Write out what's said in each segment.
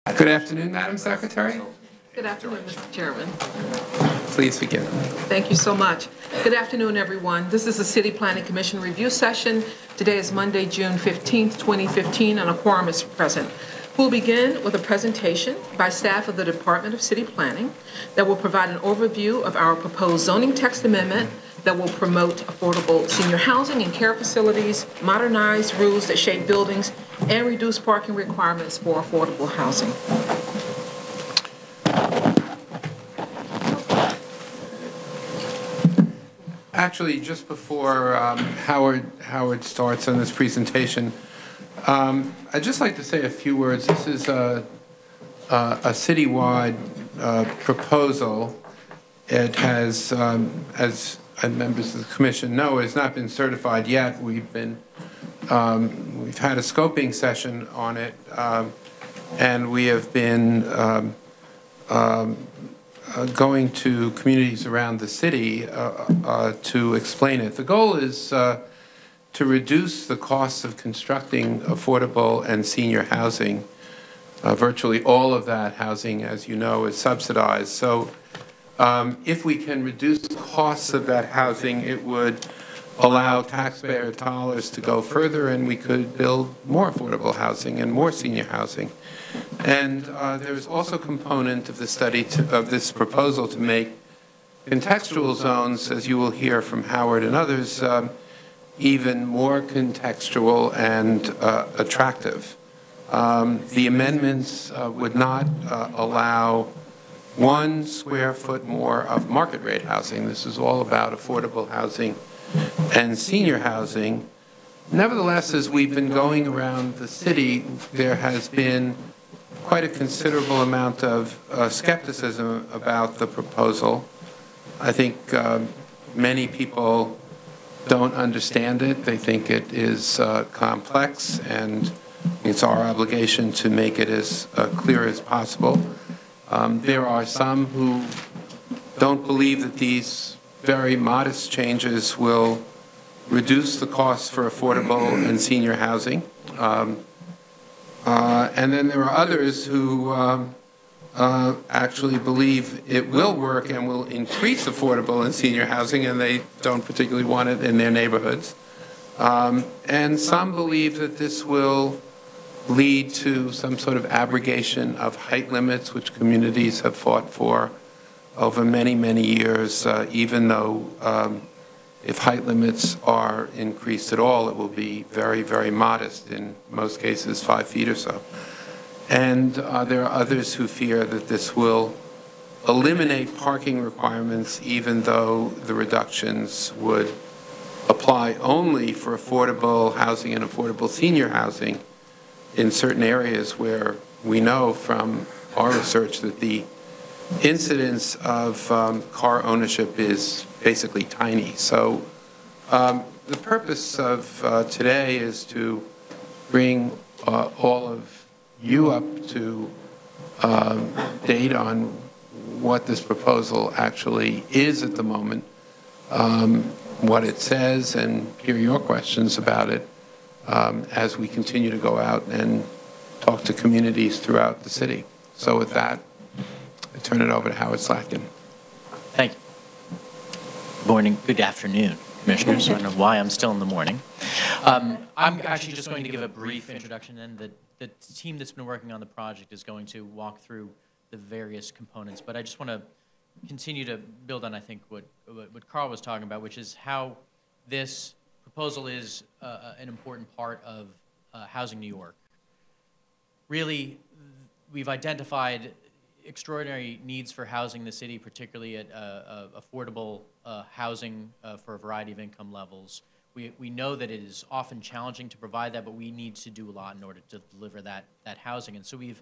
Good afternoon, Madam Secretary. Good afternoon, Mr. Chairman. Please begin. Thank you so much. Good afternoon, everyone. This is the City Planning Commission review session. Today is Monday, June 15th, 2015, and a quorum is present. We'll begin with a presentation by staff of the Department of City Planning that will provide an overview of our proposed zoning text amendment that will promote affordable senior housing and care facilities, modernize rules that shape buildings, and reduce parking requirements for affordable housing. Actually, just before Howard starts on this presentation, I'd just like to say a few words. This is a citywide proposal. It has, as members of the commission know, has not been certified yet. We've had a scoping session on it, and we have been going to communities around the city to explain it. The goal is to reduce the costs of constructing affordable and senior housing. Virtually all of that housing, as you know, is subsidized. So if we can reduce the costs of that housing, it would allow taxpayer dollars to go further, and we could build more affordable housing and more senior housing. And there's also a component of the study of this proposal to make contextual zones, as you will hear from Howard and others, even more contextual and attractive. The amendments would not allow 1 square foot more of market rate housing. This is all about affordable housing and senior housing. Nevertheless, as we've been going around the city, there has been quite a considerable amount of skepticism about the proposal. I think many people don't understand it. They think it is complex, and it's our obligation to make it as clear as possible. There are some who don't believe that these very modest changes will reduce the costs for affordable and senior housing. And then there are others who actually believe it will work and will increase affordable and senior housing, and they don't particularly want it in their neighborhoods. And some believe that this will lead to some sort of abrogation of height limits, which communities have fought for over many, many years, even though if height limits are increased at all, it will be very, very modest, in most cases 5 feet or so. And there are others who fear that this will eliminate parking requirements, even though the reductions would apply only for affordable housing and affordable senior housing in certain areas where we know from our research that the incidence of car ownership is basically tiny. So the purpose of today is to bring all of you up to date on what this proposal actually is at the moment, what it says, and hear your questions about it as we continue to go out and talk to communities throughout the city. So with that, I turn it over to Howard Slatkin. Thank you. Morning, good afternoon, Commissioners. I don't know why I'm still in the morning. I'm actually just going to give a brief introduction, and the team that's been working on the project is going to walk through the various components. But I just want to continue to build on, I think, what Carl was talking about, which is how this proposal is an important part of Housing New York. Really, we've identified extraordinary needs for housing in the city, particularly at affordable housing for a variety of income levels. We know that it is often challenging to provide that, but we need to do a lot in order to deliver that housing. And so we've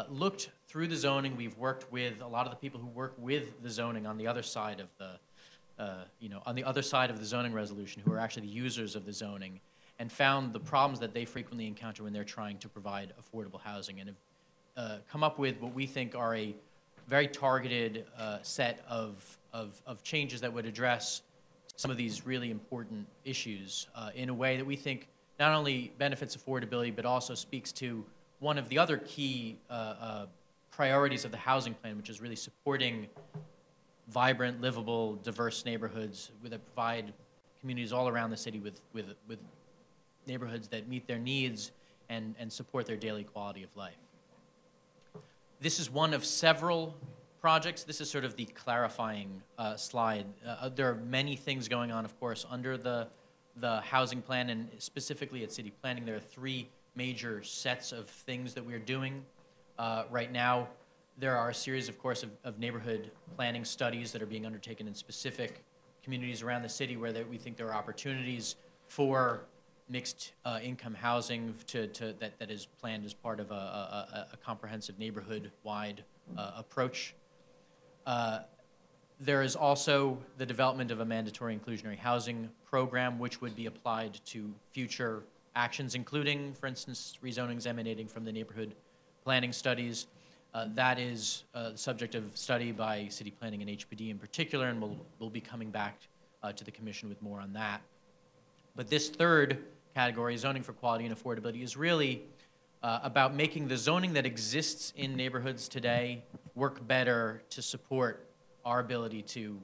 looked through the zoning. We've worked with a lot of the people who work with the zoning on the other side of the on the other side of the zoning resolution, who are actually the users of the zoning, and found the problems that they frequently encounter when they're trying to provide affordable housing, and have come up with what we think are a very targeted set of changes that would address some of these really important issues in a way that we think not only benefits affordability, but also speaks to one of the other key priorities of the housing plan, which is really supporting vibrant, livable, diverse neighborhoods that provide communities all around the city with neighborhoods that meet their needs and support their daily quality of life. This is one of several projects. This is sort of the clarifying slide. There are many things going on, of course, under the housing plan, and specifically at city planning. There are three major sets of things that we're doing right now. There are a series, of course, of neighborhood planning studies that are being undertaken in specific communities around the city where we think there are opportunities for mixed income housing that is planned as part of a comprehensive neighborhood-wide approach. There is also the development of a mandatory inclusionary housing program, which would be applied to future actions, including, for instance, rezonings emanating from the neighborhood planning studies. That is the subject of study by City Planning and HPD in particular, and we'll be coming back to the Commission with more on that. But this third category, zoning for quality and affordability, is really about making the zoning that exists in neighborhoods today work better to support our ability to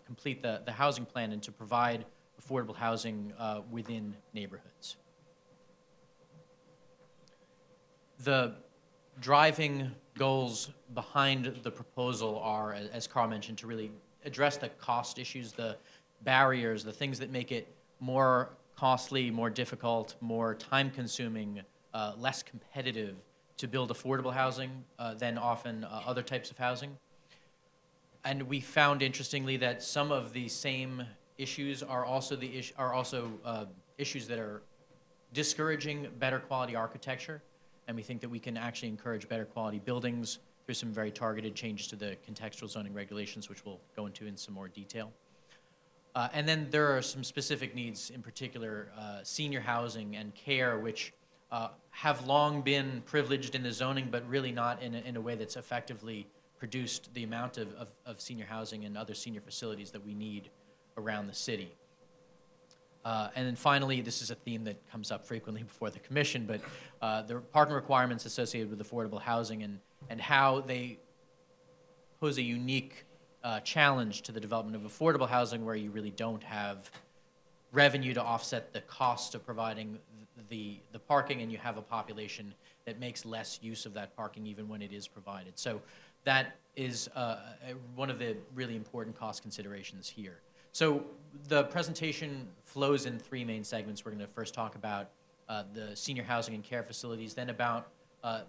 complete the housing plan and to provide affordable housing within neighborhoods. The driving goals behind the proposal are, as Carl mentioned, to really address the cost issues, the barriers, the things that make it more costly, more difficult, more time-consuming, less competitive to build affordable housing than often other types of housing. And we found, interestingly, that some of the same issues are also issues that are discouraging better quality architecture, and we think that we can actually encourage better quality buildings through some very targeted changes to the contextual zoning regulations, which we'll go into in some more detail. And then there are some specific needs, in particular senior housing and care, which have long been privileged in the zoning, but really not in a way that's effectively produced the amount of senior housing and other senior facilities that we need around the city. And then finally, this is a theme that comes up frequently before the Commission, but the parking requirements associated with affordable housing and how they pose a unique challenge to the development of affordable housing, where you really don't have revenue to offset the cost of providing the parking, and you have a population that makes less use of that parking even when it is provided. So that is one of the really important cost considerations here. So the presentation flows in three main segments. We're going to first talk about the senior housing and care facilities, then about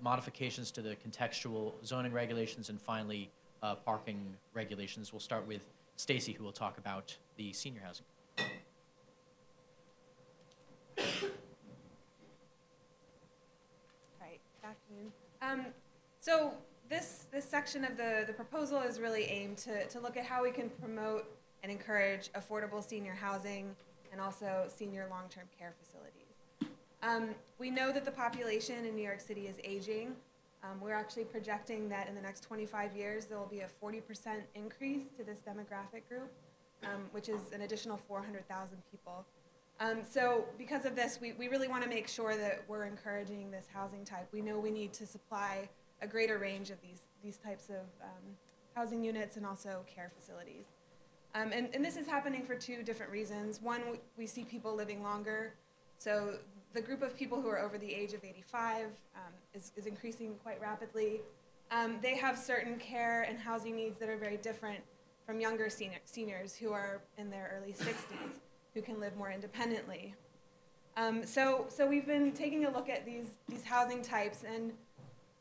modifications to the contextual zoning regulations, and finally parking regulations. We'll start with Stacy, who will talk about the senior housing. Right, good afternoon. So this section of the proposal is really aimed to look at how we can promote and encourage affordable senior housing and also senior long-term care facilities. We know that the population in New York City is aging. We're actually projecting that in the next 25 years there will be a 40% increase to this demographic group, which is an additional 400,000 people. So because of this, we really want to make sure that we're encouraging this housing type. We know we need to supply a greater range of these types of housing units and also care facilities. And this is happening for two different reasons. One, we see people living longer. So the group of people who are over the age of 85 is increasing quite rapidly. They have certain care and housing needs that are very different from younger seniors who are in their early 60s, who can live more independently. So we've been taking a look at these housing types, and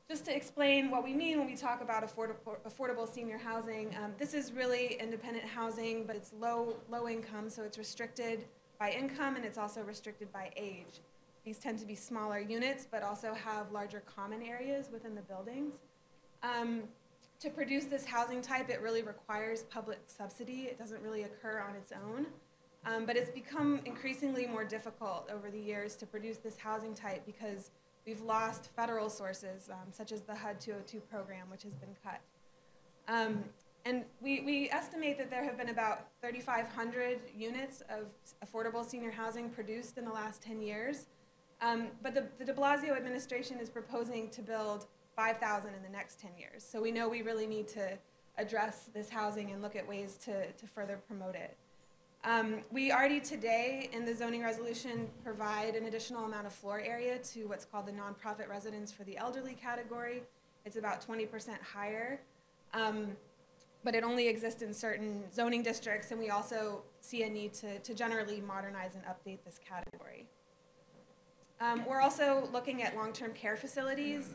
just to explain what we mean when we talk about affordable senior housing, this is really independent housing, but it's low income, so it's restricted by income, and it's also restricted by age. These tend to be smaller units, but also have larger common areas within the buildings. To produce this housing type, it really requires public subsidy. It doesn't really occur on its own, but it's become increasingly more difficult over the years to produce this housing type because we've lost federal sources, such as the HUD 202 program, which has been cut. And we estimate that there have been about 3,500 units of affordable senior housing produced in the last 10 years. But the de Blasio administration is proposing to build 5,000 in the next 10 years. So we know we really need to address this housing and look at ways to further promote it. We already today in the zoning resolution provide an additional amount of floor area to what's called the nonprofit residence for the elderly category. It's about 20% higher, but it only exists in certain zoning districts, and we also see a need to generally modernize and update this category. We're also looking at long-term care facilities.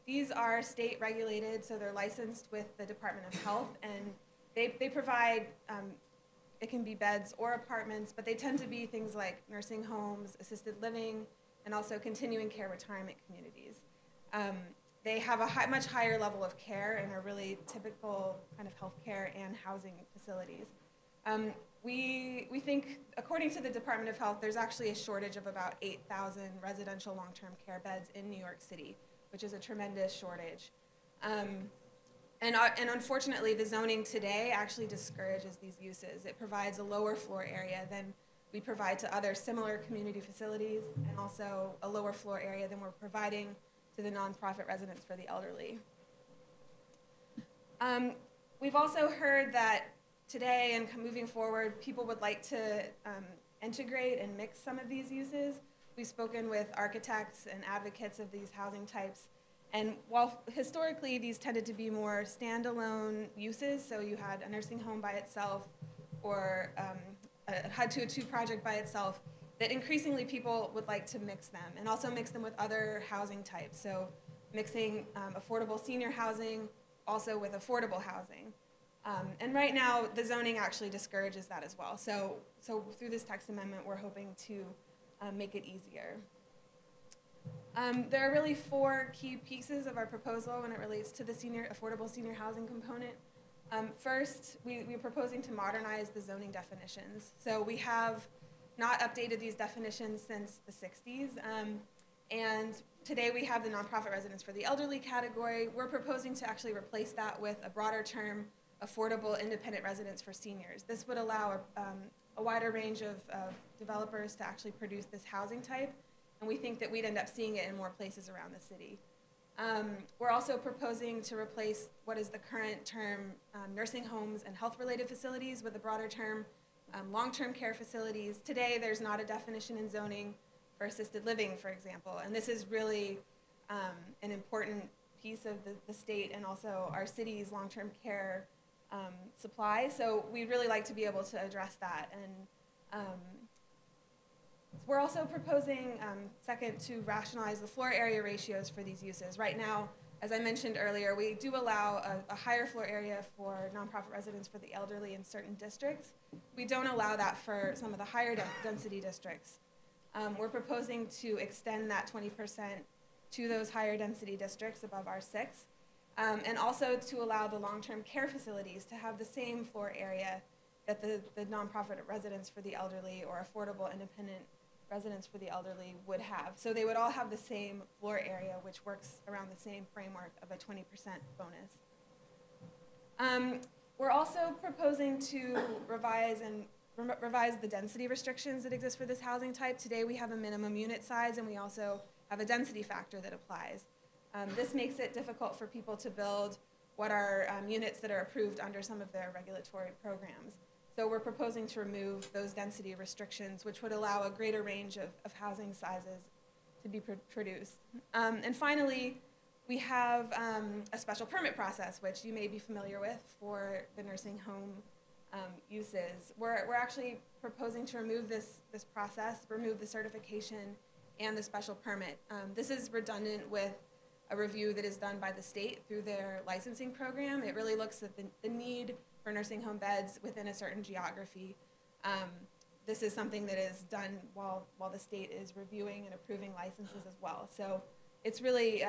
These are state regulated, so they're licensed with the Department of Health, and they provide, it can be beds or apartments, but they tend to be things like nursing homes, assisted living, and also continuing care retirement communities. They have a much higher level of care and are really typical kind of healthcare and housing facilities. We think, according to the Department of Health, there's actually a shortage of about 8,000 residential long-term care beds in New York City, which is a tremendous shortage. And unfortunately, the zoning today actually discourages these uses. It provides a lower floor area than we provide to other similar community facilities, and also a lower floor area than we're providing to the nonprofit residents for the elderly. We've also heard that today and moving forward, people would like to integrate and mix some of these uses. We've spoken with architects and advocates of these housing types. And while historically these tended to be more standalone uses, so you had a nursing home by itself or a HUD 202 project by itself, that increasingly people would like to mix them and also mix them with other housing types. So mixing affordable senior housing also with affordable housing. And right now, the zoning actually discourages that as well. So through this text amendment, we're hoping to make it easier. There are really 4 key pieces of our proposal when it relates to the affordable senior housing component. First, we're proposing to modernize the zoning definitions. So we have not updated these definitions since the 60s. And today we have the nonprofit residence for the elderly category. We're proposing to actually replace that with a broader term, affordable independent residence for seniors. This would allow a wider range of developers to actually produce this housing type, and we think that we'd end up seeing it in more places around the city. We're also proposing to replace what is the current term nursing homes and health-related facilities with a broader term, long-term care facilities. Today, there's not a definition in zoning for assisted living, for example, and this is really an important piece of the state and also our city's long-term care supply. So we'd really like to be able to address that. And we're also proposing, second, to rationalize the floor area ratios for these uses. Right now, as I mentioned earlier, we do allow a higher floor area for nonprofit residents for the elderly in certain districts. We don't allow that for some of the higher density districts. We're proposing to extend that 20% to those higher density districts above R6, and also to allow the long-term care facilities to have the same floor area that the nonprofit residents for the elderly or affordable independent residents for the elderly would have. So they would all have the same floor area, which works around the same framework of a 20% bonus. We're also proposing to revise the density restrictions that exist for this housing type. Today we have a minimum unit size, and we also have a density factor that applies. This makes it difficult for people to build what are units that are approved under some of their regulatory programs. So we're proposing to remove those density restrictions, which would allow a greater range of housing sizes to be produced. And finally, we have a special permit process, which you may be familiar with for the nursing home uses. We're actually proposing to remove this process, remove the certification and the special permit. This is redundant with a review that is done by the state through their licensing program. It really looks at the need for nursing home beds within a certain geography. This is something that is done while the state is reviewing and approving licenses as well. So it's really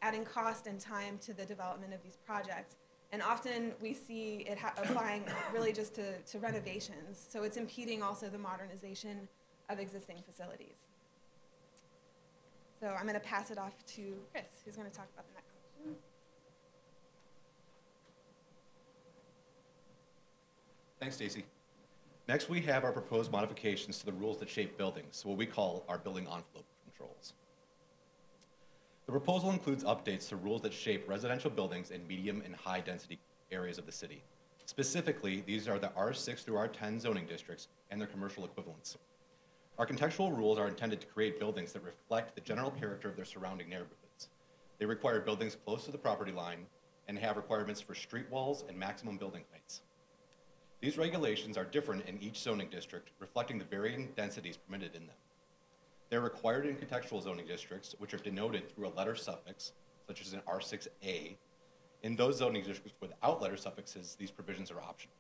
adding cost and time to the development of these projects. And often we see it applying really just to renovations. So it's impeding also the modernization of existing facilities. So I'm going to pass it off to Chris, who's going to talk about the next section. Thanks, Stacy. Next, we have our proposed modifications to the rules that shape buildings, so what we call our building envelope controls. The proposal includes updates to rules that shape residential buildings in medium and high density areas of the city. Specifically, these are the R6 through R10 zoning districts and their commercial equivalents. Our contextual rules are intended to create buildings that reflect the general character of their surrounding neighborhoods. They require buildings close to the property line and have requirements for street walls and maximum building heights. These regulations are different in each zoning district, reflecting the varying densities permitted in them. They're required in contextual zoning districts, which are denoted through a letter suffix, such as in R6A. In those zoning districts without letter suffixes, these provisions are optional.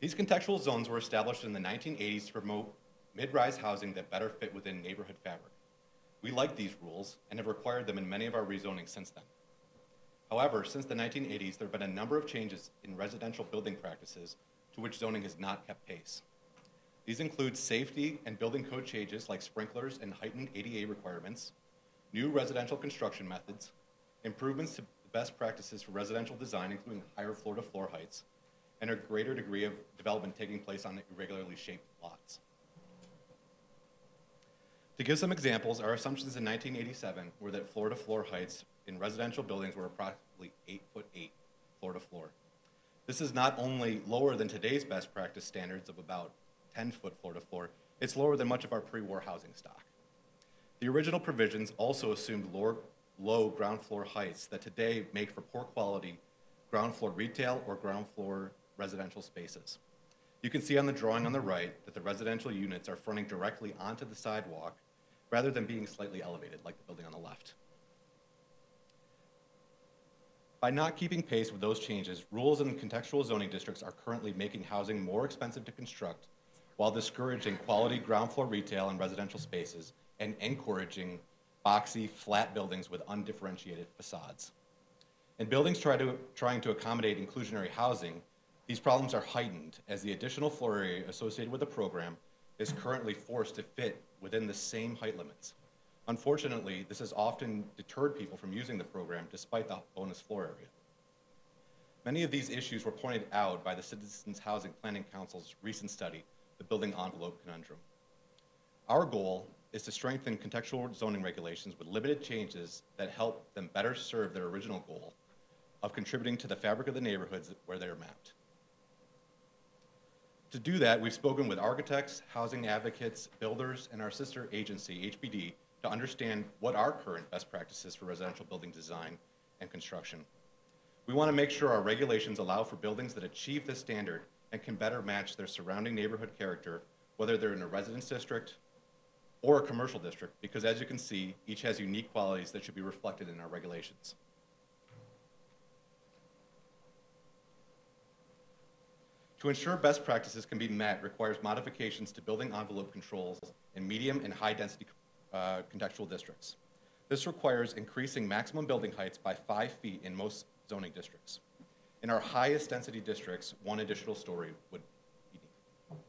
These contextual zones were established in the 1980s to promote mid-rise housing that better fit within neighborhood fabric. We like these rules and have required them in many of our rezonings since then. However, since the 1980s, there have been a number of changes in residential building practices to which zoning has not kept pace. These include safety and building code changes like sprinklers and heightened ADA requirements, new residential construction methods, improvements to best practices for residential design, including higher floor-to-floor heights, and a greater degree of development taking place on irregularly shaped lots. To give some examples, our assumptions in 1987 were that floor-to-floor heights in residential buildings were approximately 8'8" floor-to-floor. This is not only lower than today's best practice standards of about 10-foot floor-to-floor, it's lower than much of our pre-war housing stock. The original provisions also assumed low ground floor heights that today make for poor quality ground floor retail or ground floor residential spaces. You can see on the drawing on the right that the residential units are fronting directly onto the sidewalk rather than being slightly elevated like the building on the left. By not keeping pace with those changes, rules in contextual zoning districts are currently making housing more expensive to construct while discouraging quality ground floor retail and residential spaces and encouraging boxy, flat buildings with undifferentiated facades. In buildings trying to accommodate inclusionary housing, these problems are heightened as the additional floor area associated with the program is currently forced to fit within the same height limits. Unfortunately, this has often deterred people from using the program despite the bonus floor area. Many of these issues were pointed out by the Citizens Housing Planning Council's recent study, the Building Envelope Conundrum. Our goal is to strengthen contextual zoning regulations with limited changes that help them better serve their original goal of contributing to the fabric of the neighborhoods where they're mapped. To do that, we've spoken with architects, housing advocates, builders, and our sister agency, HPD, to understand what are current best practices for residential building design and construction. We want to make sure our regulations allow for buildings that achieve this standard and can better match their surrounding neighborhood character, whether they're in a residence district or a commercial district, because as you can see, each has unique qualities that should be reflected in our regulations. To ensure best practices can be met requires modifications to building envelope controls in medium and high density contextual districts. This requires increasing maximum building heights by 5 feet in most zoning districts. In our highest density districts, 1 additional story would be needed.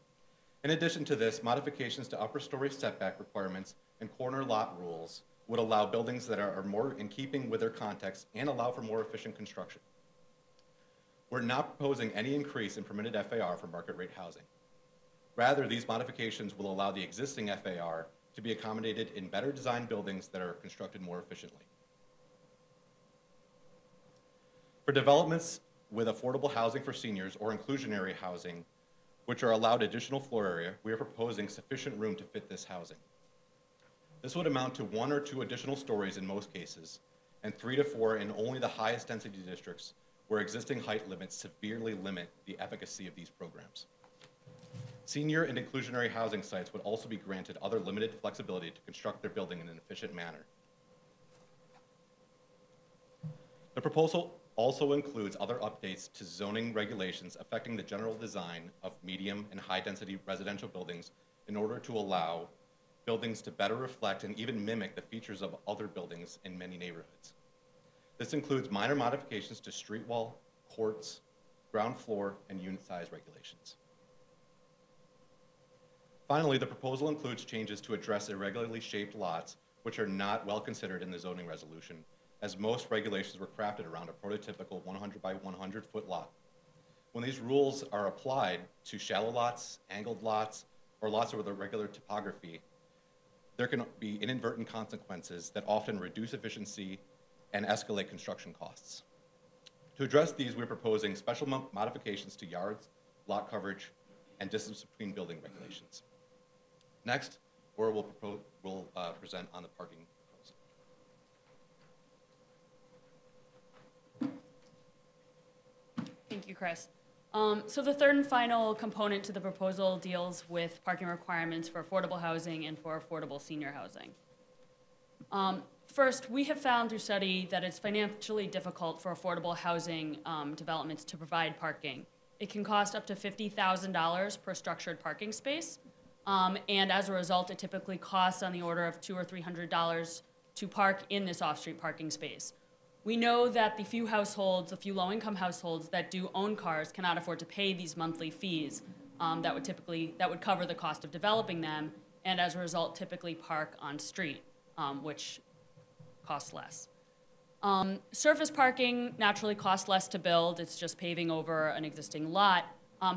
In addition to this, modifications to upper story setback requirements and corner lot rules would allow buildings that are more in keeping with their context and allow for more efficient construction. We're not proposing any increase in permitted FAR for market rate housing. Rather, these modifications will allow the existing FAR to be accommodated in better designed buildings that are constructed more efficiently. For developments with affordable housing for seniors or inclusionary housing, which are allowed additional floor area, we are proposing sufficient room to fit this housing. This would amount to 1 or 2 additional stories in most cases, and 3 to 4 in only the highest density districts where existing height limits severely limit the efficacy of these programs. Senior and inclusionary housing sites would also be granted other limited flexibility to construct their building in an efficient manner. The proposal also includes other updates to zoning regulations affecting the general design of medium and high density residential buildings in order to allow buildings to better reflect and even mimic the features of other buildings in many neighborhoods. This includes minor modifications to street wall, courts, ground floor, and unit size regulations. Finally, the proposal includes changes to address irregularly shaped lots, which are not well considered in the zoning resolution, as most regulations were crafted around a prototypical 100 by 100 foot lot. When these rules are applied to shallow lots, angled lots, or lots with irregular topography, there can be inadvertent consequences that often reduce efficiency and escalate construction costs. To address these, we're proposing special modifications to yards, lot coverage, and distance between building regulations. Next, Laura will present on the parking proposal. Thank you, Chris. So the third and final component to the proposal deals with parking requirements for affordable housing and for affordable senior housing. First, we have found through study that it's financially difficult for affordable housing developments to provide parking. It can cost up to $50,000 per structured parking space, and as a result, it typically costs on the order of $200 or $300 to park in this off-street parking space. We know that the few low-income households that do own cars cannot afford to pay these monthly fees that would cover the cost of developing them, and as a result, typically park on street, which costs less. Surface parking naturally costs less to build. It's just paving over an existing lot.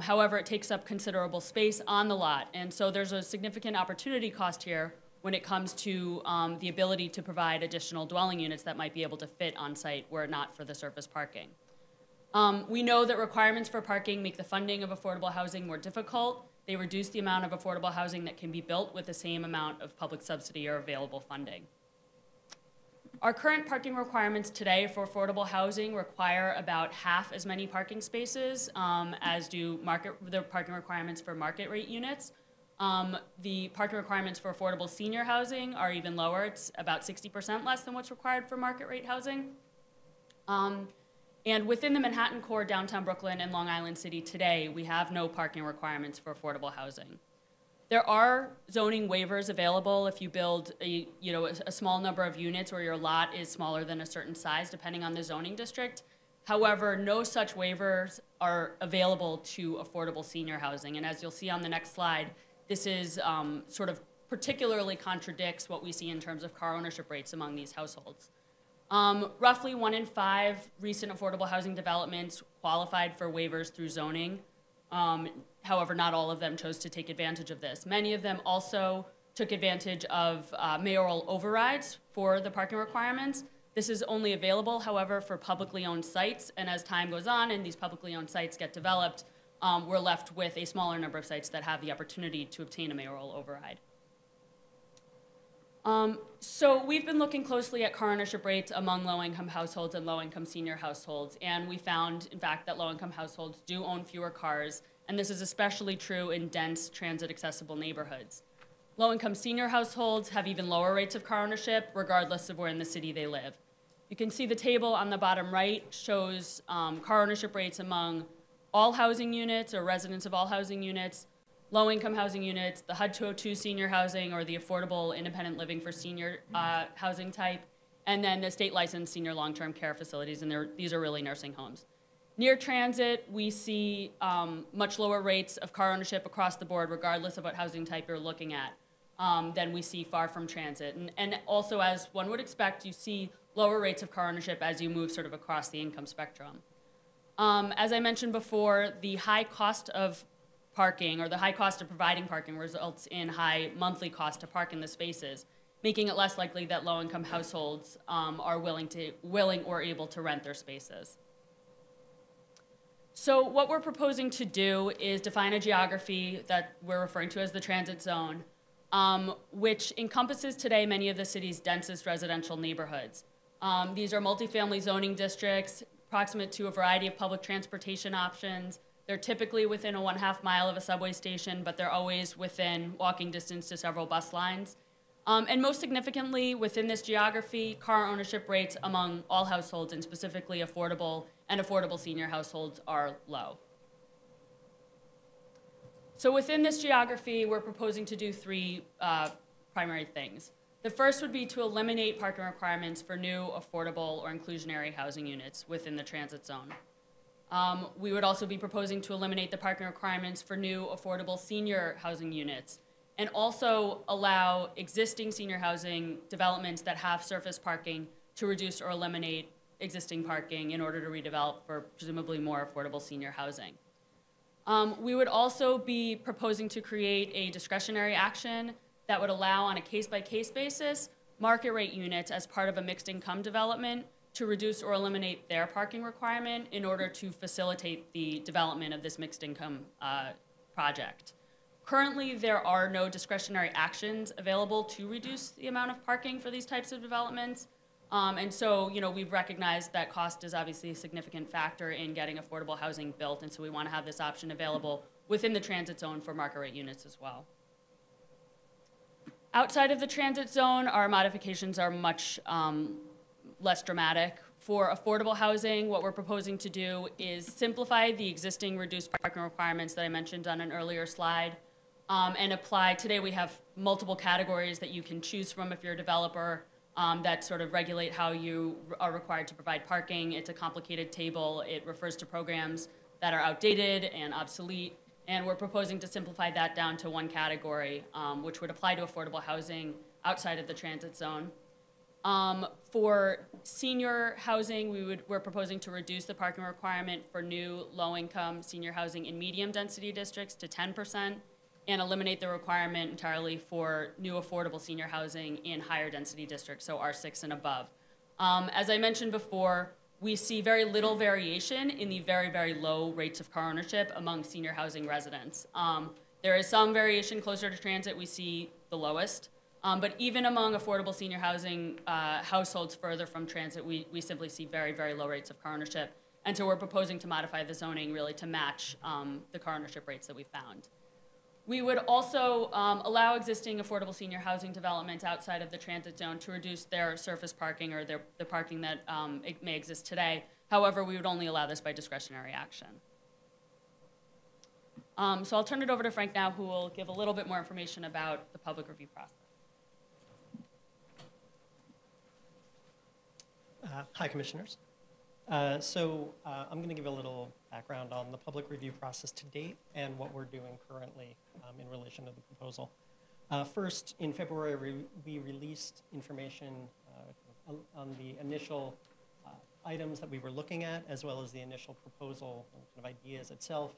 However, it takes up considerable space on the lot, and so there's a significant opportunity cost here when it comes to the ability to provide additional dwelling units that might be able to fit on site were it not for the surface parking. We know that requirements for parking make the funding of affordable housing more difficult. They reduce the amount of affordable housing that can be built with the same amount of public subsidy or available funding. Our current parking requirements today for affordable housing require about half as many parking spaces as do the parking requirements for market rate units. The parking requirements for affordable senior housing are even lower. It's about 60% less than what's required for market rate housing. And within the Manhattan core, downtown Brooklyn, and Long Island City today, we have no parking requirements for affordable housing. There are zoning waivers available if you build a small number of units or your lot is smaller than a certain size, depending on the zoning district. However, no such waivers are available to affordable senior housing. And as you'll see on the next slide, this is sort of particularly contradicts what we see in terms of car ownership rates among these households. Roughly 1 in 5 recent affordable housing developments qualified for waivers through zoning. However, not all of them chose to take advantage of this. Many of them also took advantage of mayoral overrides for the parking requirements. This is only available, however, for publicly owned sites, and as time goes on and these publicly owned sites get developed, we're left with a smaller number of sites that have the opportunity to obtain a mayoral override. So we've been looking closely at car ownership rates among low-income households and low-income senior households, and we found, in fact, that low-income households do own fewer cars, and this is especially true in dense transit-accessible neighborhoods. Low-income senior households have even lower rates of car ownership, regardless of where in the city they live. You can see the table on the bottom right shows car ownership rates among all housing units or residents of all housing units, low-income housing units, the HUD 202 senior housing or the affordable independent living for senior housing type, and then the state-licensed senior long-term care facilities, and these are really nursing homes. Near transit, we see much lower rates of car ownership across the board, regardless of what housing type you're looking at, than we see far from transit. And also, as one would expect, you see lower rates of car ownership as you move sort of across the income spectrum. As I mentioned before, the high cost of parking or the high cost of providing parking results in high monthly cost to park in the spaces, making it less likely that low-income households are willing or able to rent their spaces. So what we're proposing to do is define a geography that we're referring to as the transit zone, which encompasses today many of the city's densest residential neighborhoods. These are multifamily zoning districts, proximate to a variety of public transportation options. They're typically within a 1/2 mile of a subway station, but they're always within walking distance to several bus lines. And most significantly, within this geography, car ownership rates among all households, and specifically affordable and affordable senior households, are low. So within this geography, we're proposing to do 3 primary things. The first would be to eliminate parking requirements for new, affordable, or inclusionary housing units within the transit zone. We would also be proposing to eliminate the parking requirements for new, affordable senior housing units, and also allow existing senior housing developments that have surface parking to reduce or eliminate existing parking in order to redevelop for presumably more affordable senior housing. We would also be proposing to create a discretionary action that would allow on a case-by-case basis market rate units as part of a mixed income development to reduce or eliminate their parking requirement in order to facilitate the development of this mixed income project. Currently, there are no discretionary actions available to reduce the amount of parking for these types of developments. And so, we've recognized that cost is obviously a significant factor in getting affordable housing built, and so we want to have this option available within the transit zone for market rate units as well. Outside of the transit zone, our modifications are much less dramatic. For affordable housing, what we're proposing to do is simplify the existing reduced parking requirements that I mentioned on an earlier slide, and apply. Today we have multiple categories that you can choose from if you're a developer that sort of regulate how you are required to provide parking. It's a complicated table. It refers to programs that are outdated and obsolete, and we're proposing to simplify that down to one category, which would apply to affordable housing outside of the transit zone. For senior housing, we're proposing to reduce the parking requirement for new low-income senior housing in medium-density districts to 10%, and eliminate the requirement entirely for new affordable senior housing in higher density districts, so R6 and above. As I mentioned before, we see very little variation in the very, very low rates of car ownership among senior housing residents. There is some variation closer to transit. We see the lowest. But even among affordable senior housing households further from transit, we simply see very, very low rates of car ownership. And so we're proposing to modify the zoning really to match the car ownership rates that we found. We would also allow existing affordable senior housing developments outside of the transit zone to reduce their surface parking or the parking that it may exist today. However, we would only allow this by discretionary action. So I'll turn it over to Frank now, who will give a little bit more information about the public review process. Hi, Commissioners. I'm going to give a little background on the public review process to date and what we're doing currently in relation to the proposal. First, in February, we released information on the initial items that we were looking at, as well as the initial proposal and kind of ideas itself,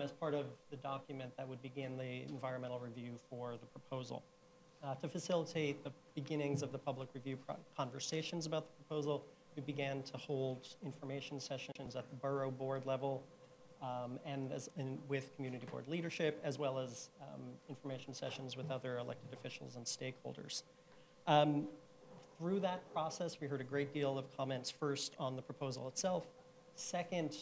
as part of the document that would begin the environmental review for the proposal. To facilitate the beginnings of the public review conversations about the proposal, we began to hold information sessions at the borough board level and with community board leadership, as well as information sessions with other elected officials and stakeholders. Through that process, we heard a great deal of comments, first on the proposal itself, second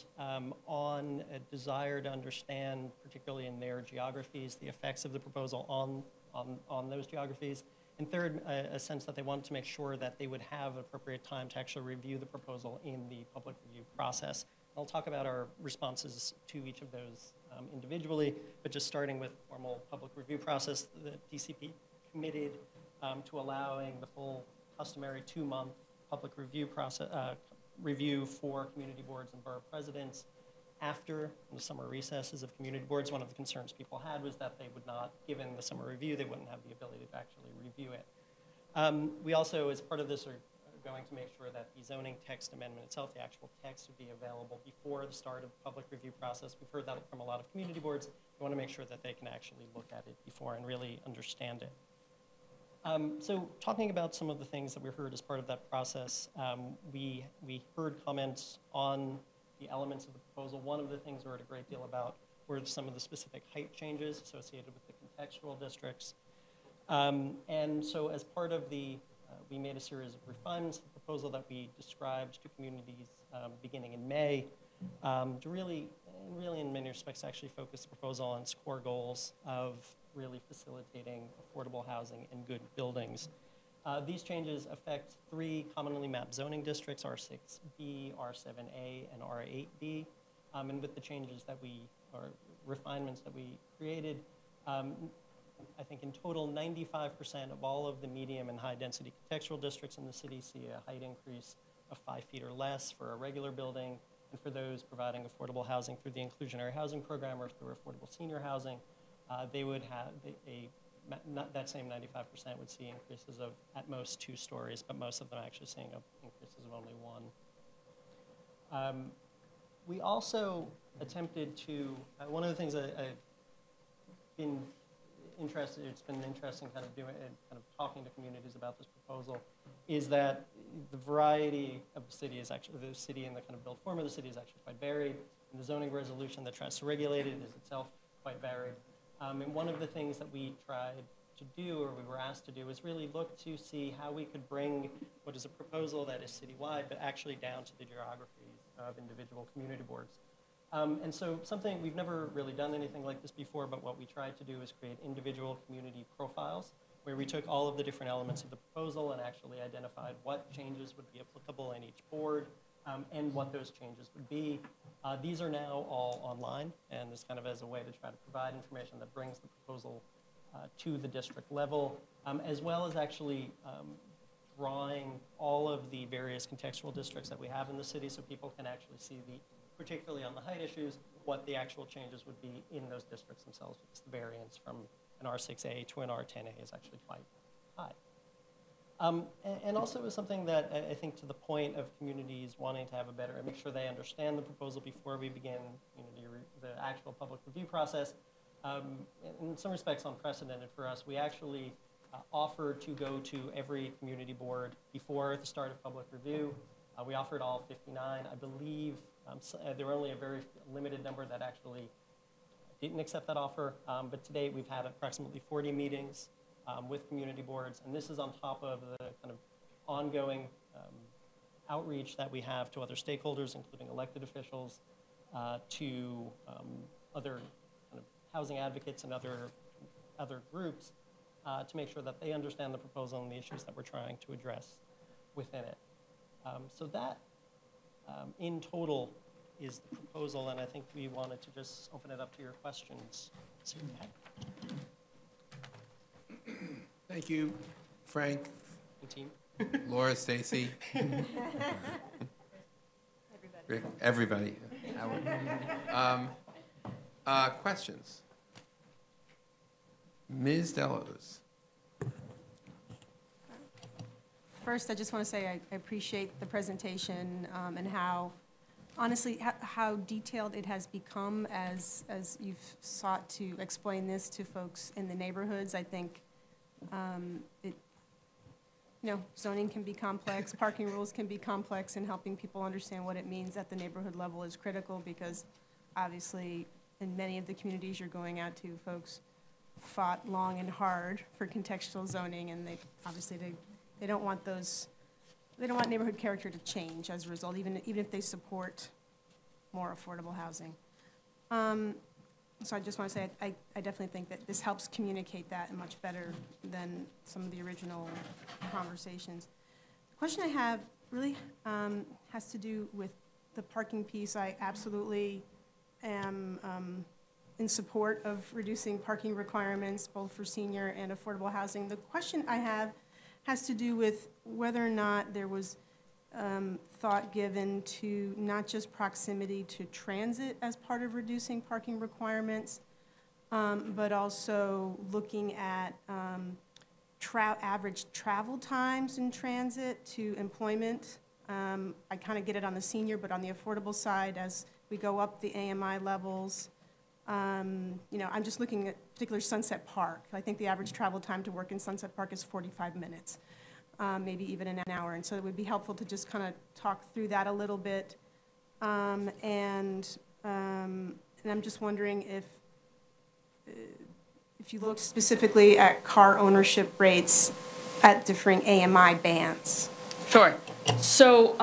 on a desire to understand, particularly in their geographies, the effects of the proposal on those geographies, and third, a sense that they wanted to make sure that they would have appropriate time to actually review the proposal in the public review process. I'll talk about our responses to each of those individually, but just starting with formal public review process, the DCP committed to allowing the full customary 2-month public review process review for community boards and borough presidents. After the summer recesses of community boards, one of the concerns people had was that they would not, given the summer review, they wouldn't have the ability to actually review it. We also, as part of this, are going to make sure that the zoning text amendment itself, the actual text, would be available before the start of the public review process. We've heard that from a lot of community boards. We want to make sure that they can actually look at it before and really understand it. So talking about some of the things that we heard as part of that process, we heard comments on the elements of the proposal. One of the things we heard a great deal about were some of the specific height changes associated with the contextual districts. And so as part of the, we made a series of refinements to the proposal that we described to communities beginning in May to really in many respects actually focus the proposal on its core goals of really facilitating affordable housing and good buildings. These changes affect 3 commonly mapped zoning districts, R6B, R7A, and R8B. And with the changes that or refinements that we created, I think in total, 95% of all of the medium and high density contextual districts in the city see a height increase of 5 feet or less for a regular building, and for those providing affordable housing through the inclusionary housing program or through affordable senior housing, they would have that same 95% would see increases of at most 2 stories, but most of them actually seeing increases of only 1. We also attempted to, one of the things I've been it's been interesting kind of talking to communities about this proposal, is that the variety of the city is actually, the city and the kind of built form of the city is actually quite varied. And the zoning resolution that tries to regulate it is itself quite varied. And one of the things that we tried to do, or we were asked to do, is really look to see how we could bring what is a proposal that is citywide, but actually down to the geographies of individual community boards. And so something, we've never really done anything like this before, but what we tried to do is create individual community profiles, where we took all of the different elements of the proposal and actually identified what changes would be applicable in each board, and what those changes would be. These are now all online, and this kind of as a way to try to provide information that brings the proposal to the district level, as well as actually drawing all of the various contextual districts that we have in the city, so people can actually see particularly on the height issues, what the actual changes would be in those districts themselves, because the variance from an R6A to an R10A is actually quite high. And also is something that I think, to the point of communities wanting to have a better, and make sure they understand the proposal before we begin the actual public review process. In some respects unprecedented for us, we actually offered to go to every community board before the start of public review. We offered all 59. I believe there were only a very limited number that actually didn't accept that offer, but to date we've had approximately 40 meetings with community boards, and this is on top of the kind of ongoing outreach that we have to other stakeholders, including elected officials, to other kind of housing advocates and other groups, to make sure that they understand the proposal and the issues that we're trying to address within it. So that, in total, is the proposal, and I think we wanted to just open it up to your questions. Thank you, Frank, And team. Laura, Stacy. Everybody. Questions? Ms. Delos. First, I just want to say I appreciate the presentation and how, honestly, how detailed it has become as you've sought to explain this to folks in the neighborhoods. I think zoning can be complex, parking rules can be complex, and helping people understand what it means at the neighborhood level is critical, because obviously in many of the communities you're going out to, folks fought long and hard for contextual zoning, and they don't want neighborhood character to change as a result, even if they support more affordable housing. So I just want to say I definitely think that this helps communicate that much better than some of the original conversations. The question I have really has to do with the parking piece. I absolutely am in support of reducing parking requirements, both for senior and affordable housing. The question I have has to do with whether or not there was thought given to not just proximity to transit as part of reducing parking requirements, but also looking at average travel times in transit to employment. I kind of get it on the senior, but on the affordable side, as we go up the AMI levels, I'm just looking at particular Sunset Park. I think the average travel time to work in Sunset Park is 45 minutes. Maybe even an hour, and so it would be helpful to just kind of talk through that a little bit. And I'm just wondering if you look specifically at car ownership rates at differing AMI bands. Sure. So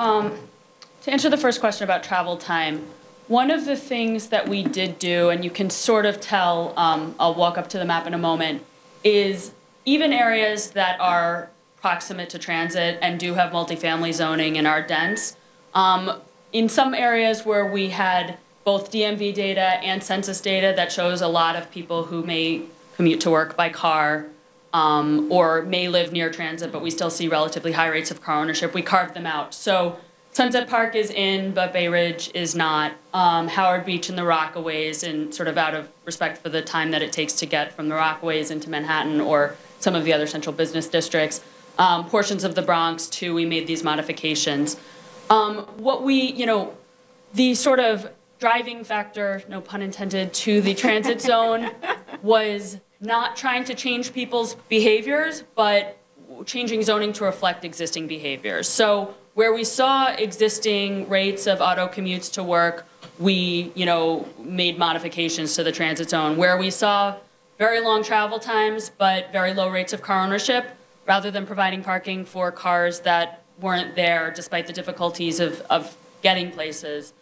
to answer the first question about travel time, one of the things that we did do, and you can sort of tell, I'll walk up to the map in a moment, is even areas that are proximate to transit and do have multifamily zoning and are dense. In some areas where we had both DMV data and census data that shows a lot of people who may commute to work by car or may live near transit, but we still see relatively high rates of car ownership, we carved them out. So Sunset Park is in, but Bay Ridge is not. Howard Beach and the Rockaways, and sort of out of respect for the time that it takes to get from the Rockaways into Manhattan or some of the other central business districts. Portions of the Bronx, too, we made these modifications. The sort of driving factor, no pun intended, to the transit zone was not trying to change people's behaviors, but changing zoning to reflect existing behaviors. So where we saw existing rates of auto commutes to work, we, made modifications to the transit zone. Where we saw very long travel times, but very low rates of car ownership, rather than providing parking for cars that weren't there despite the difficulties of getting places,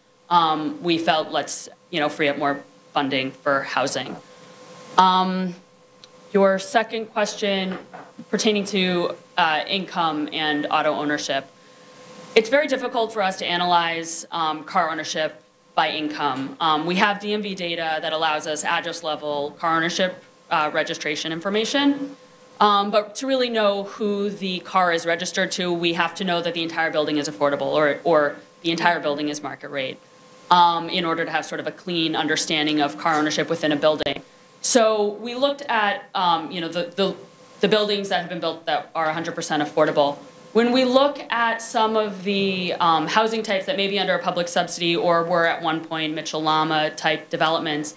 we felt let's, free up more funding for housing. Your second question pertaining to income and auto ownership. It's very difficult for us to analyze car ownership by income. We have DMV data that allows us address level car ownership registration information. But to really know who the car is registered to, we have to know that the entire building is affordable or the entire building is market rate in order to have sort of a clean understanding of car ownership within a building. So we looked at the buildings that have been built that are 100% affordable. When we look at some of the housing types that may be under a public subsidy or were at one point Mitchell-Lama type developments,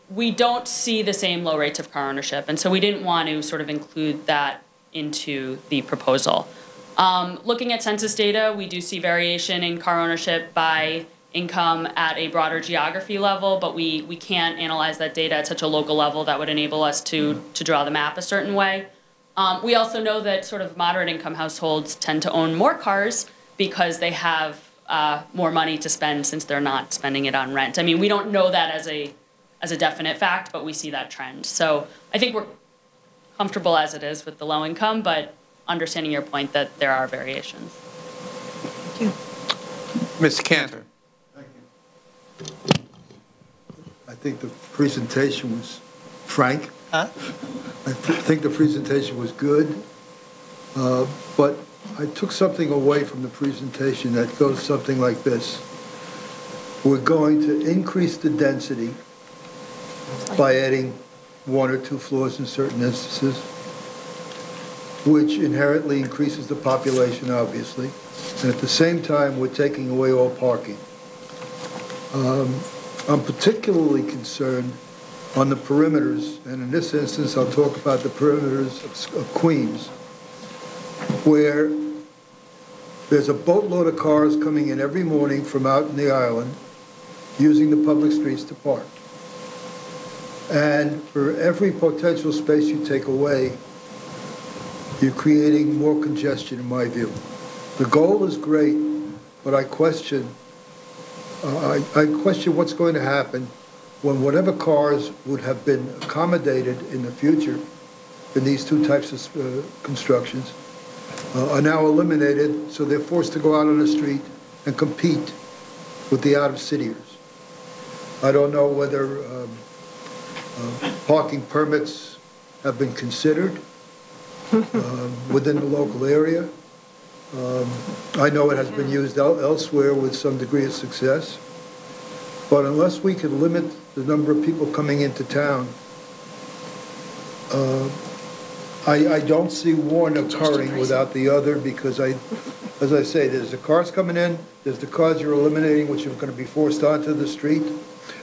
we don't see the same low rates of car ownership. And so we didn't want to sort of include that into the proposal. Looking at census data, we do see variation in car ownership by income at a broader geography level, but we can't analyze that data at such a local level that would enable us to draw the map a certain way. We also know that sort of moderate income households tend to own more cars because they have more money to spend since they're not spending it on rent. I mean, we don't know that as a definite fact, but we see that trend. So I think we're comfortable as it is with the low income, but understanding your point that there are variations. Thank you. Ms. Cantor. Thank you. I think the presentation was frank. Huh? I think the presentation was good, but I took something away from the presentation that goes something like this. We're going to increase the density by adding 1 or 2 floors in certain instances, which inherently increases the population, obviously, and at the same time, we're taking away all parking. I'm particularly concerned on the perimeters, and in this instance, I'll talk about the perimeters of Queens, where there's a boatload of cars coming in every morning from out in the island using the public streets to park. And for every potential space you take away, you're creating more congestion, in my view. The goal is great, but I question what's going to happen when whatever cars would have been accommodated in the future in these 2 types of constructions are now eliminated, so they're forced to go out on the street and compete with the out-of-cityers. I don't know whether parking permits have been considered within the local area. I know it has been used elsewhere with some degree of success. But unless we can limit the number of people coming into town, I don't see one occurring without the other, because as I say, there's the cars coming in, there's the cars you're eliminating, which are going to be forced onto the street,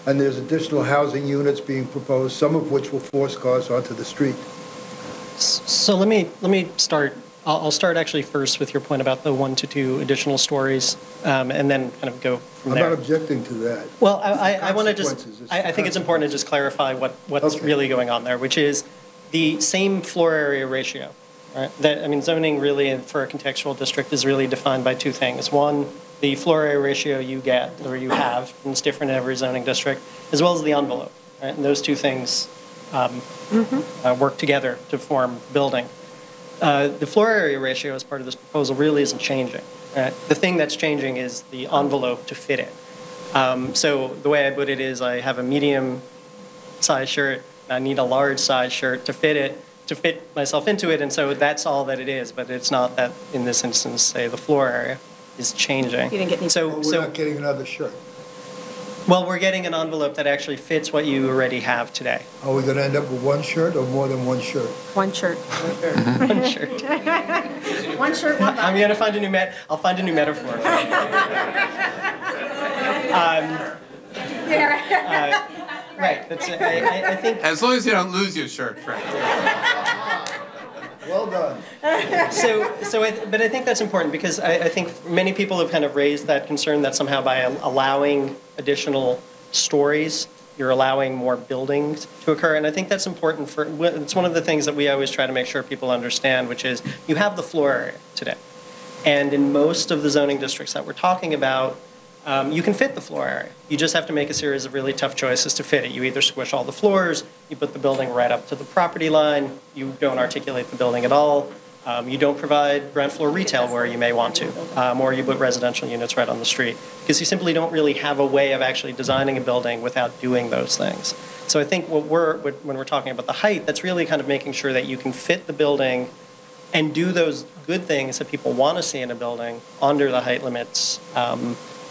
and there's additional housing units being proposed, some of which will force cars onto the street. So let me start. I'll start actually first with your point about the 1 to 2 additional stories, and then kind of go from there. I'm not objecting to that. Well, I want to just, I think it's important to just clarify what's really going on there, which is the same floor area ratio. Right? Zoning really for a contextual district is really defined by 2 things. One, the floor area ratio you get or you have, and it's different in every zoning district, as well as the envelope. Right? And those 2 things work together to form building. The floor area ratio as part of this proposal really isn't changing. Right? The thing that's changing is the envelope to fit it. So the way I put it is I have a medium size shirt, I need a large size shirt to fit myself into it, and so that's all that it is, but it's not that in this instance, say the floor area is changing. You didn't get any. So we're not getting another shirt. Well, we're getting an envelope that actually fits what you already have today. Are we going to end up with 1 shirt or more than 1 shirt? 1 shirt. One shirt. 1 shirt, 1 I'm going to find a new I'll find a new metaphor. Right. That's, I think. As long as you don't lose your shirt, Frank. Well done. But I think that's important because I think many people have kind of raised that concern that somehow by allowing additional stories, you're allowing more buildings to occur. And I think that's important it's one of the things that we always try to make sure people understand, which is you have the floor area today. And in most of the zoning districts that we're talking about, you can fit the floor area. You just have to make a series of really tough choices to fit it. You either squish all the floors, you put the building right up to the property line, you don't articulate the building at all, you don't provide ground floor retail where you may want to, or you put residential units right on the street, because you simply don't really have a way of actually designing a building without doing those things. So I think when we're talking about the height, that's really kind of making sure that you can fit the building and do those good things that people want to see in a building under the height limits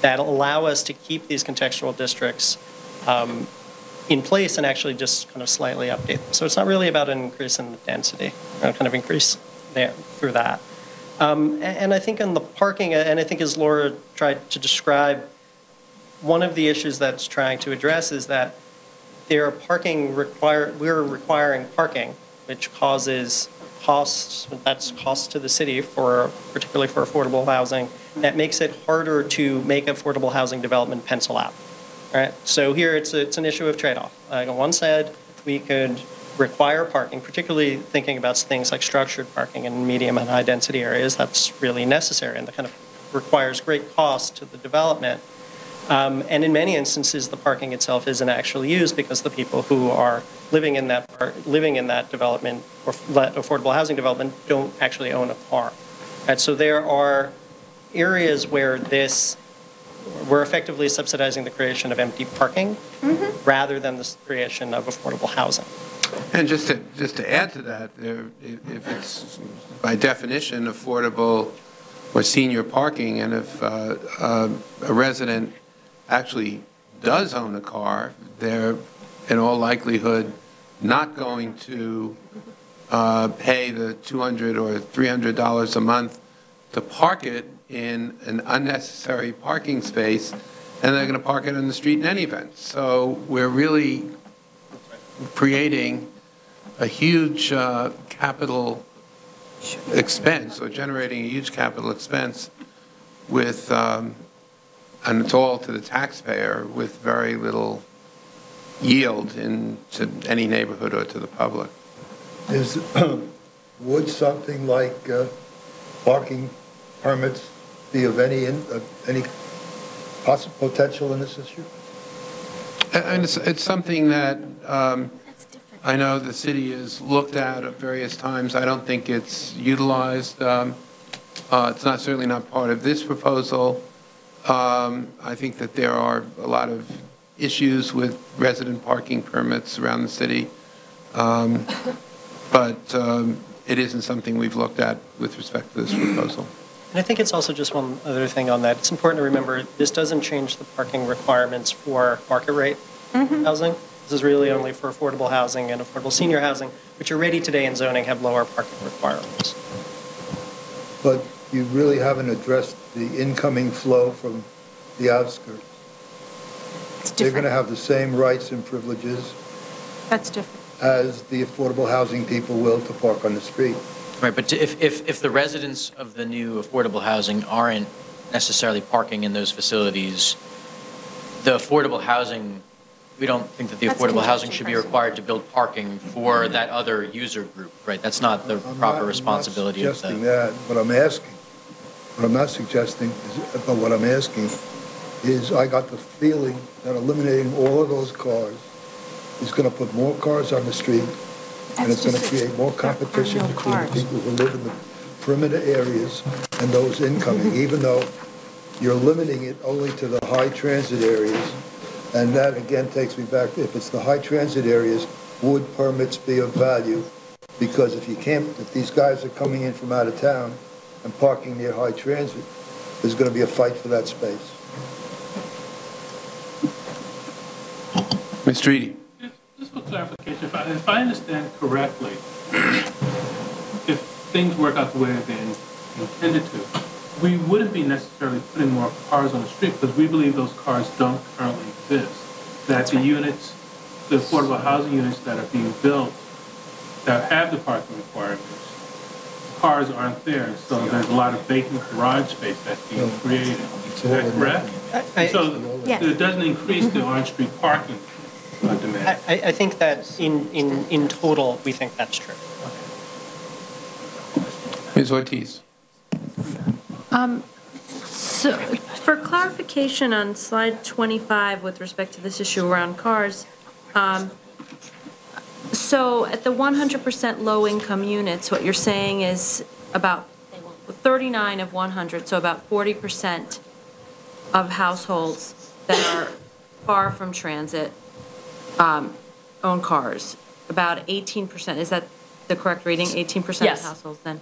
that allow us to keep these contextual districts in place and actually just kind of slightly update them. So it's not really about an increase in the density, kind of increase there through that. And I think on the parking, and I think as Laura tried to describe, one of the issues that's trying to address is that we're requiring parking, which causes costs, that's costs to the city particularly for affordable housing, that makes it harder to make affordable housing development pencil out. All right, so here it's an issue of trade-off. On one side, we could require parking, particularly thinking about things like structured parking in medium and high density areas. That's really necessary and that kind of requires great cost to the development. And in many instances, the parking itself isn't actually used because the people who are living in that development or affordable housing development don't actually own a car. And so there are areas where we're effectively subsidizing the creation of empty parking rather than the creation of affordable housing. And just to add to that, if it's by definition affordable or senior parking, and if a resident actually does own a car, they're in all likelihood not going to pay the $200 or $300 a month to park it in an unnecessary parking space, and they're going to park it on the street in any event. So we're really creating a huge capital expense, or generating a huge capital expense with, and it's all to the taxpayer, with very little yield to any neighborhood or to the public. Would something like parking permits be of any possible potential in this issue? And it's something that I know the city has looked at various times. I don't think it's utilized. It's certainly not part of this proposal. I think that there are a lot of issues with resident parking permits around the city, but it isn't something we've looked at with respect to this proposal. And I think it's also just one other thing on that. It's important to remember this doesn't change the parking requirements for market rate housing. This is really only for affordable housing and affordable senior housing, which already today in zoning have lower parking requirements. But you really haven't addressed the incoming flow from the outskirts. They're going to have the same rights and privileges. That's different. As the affordable housing people will to park on the street. Right, but if the residents of the new affordable housing aren't necessarily parking in those facilities, the affordable housing, we don't think that the affordable housing should be required to build parking for that other user group, right? That's not the proper responsibility of the... I'm not suggesting that. What I'm asking, what I'm not suggesting, but what I'm asking is I got the feeling that eliminating all of those cars is going to put more cars on the street, and it's going to create more competition between the people who live in the perimeter areas and those incoming, even though you're limiting it only to the high transit areas. And that, again, takes me back, if it's the high transit areas, would permits be of value? Because if these guys are coming in from out of town and parking near high transit, there's going to be a fight for that space. Mr. Reade. Just for clarification, if I understand correctly, if things work out the way they're intended to, we wouldn't be necessarily putting more cars on the street because we believe those cars don't currently exist. That the units the affordable housing units that are being built that have the parking requirements, cars aren't there, so there's a lot of vacant garage space that's being created. Is that correct? So Yes. it doesn't increase the on-street parking demand. I think that in total, we think that's true. Ms. Ortiz. So, for clarification on slide 25 with respect to this issue around cars, so at the 100% low-income units, what you're saying is about 39 of 100, so about 40% of households that are far from transit own cars. About 18%, is that the correct reading? 18% Yes. of households then?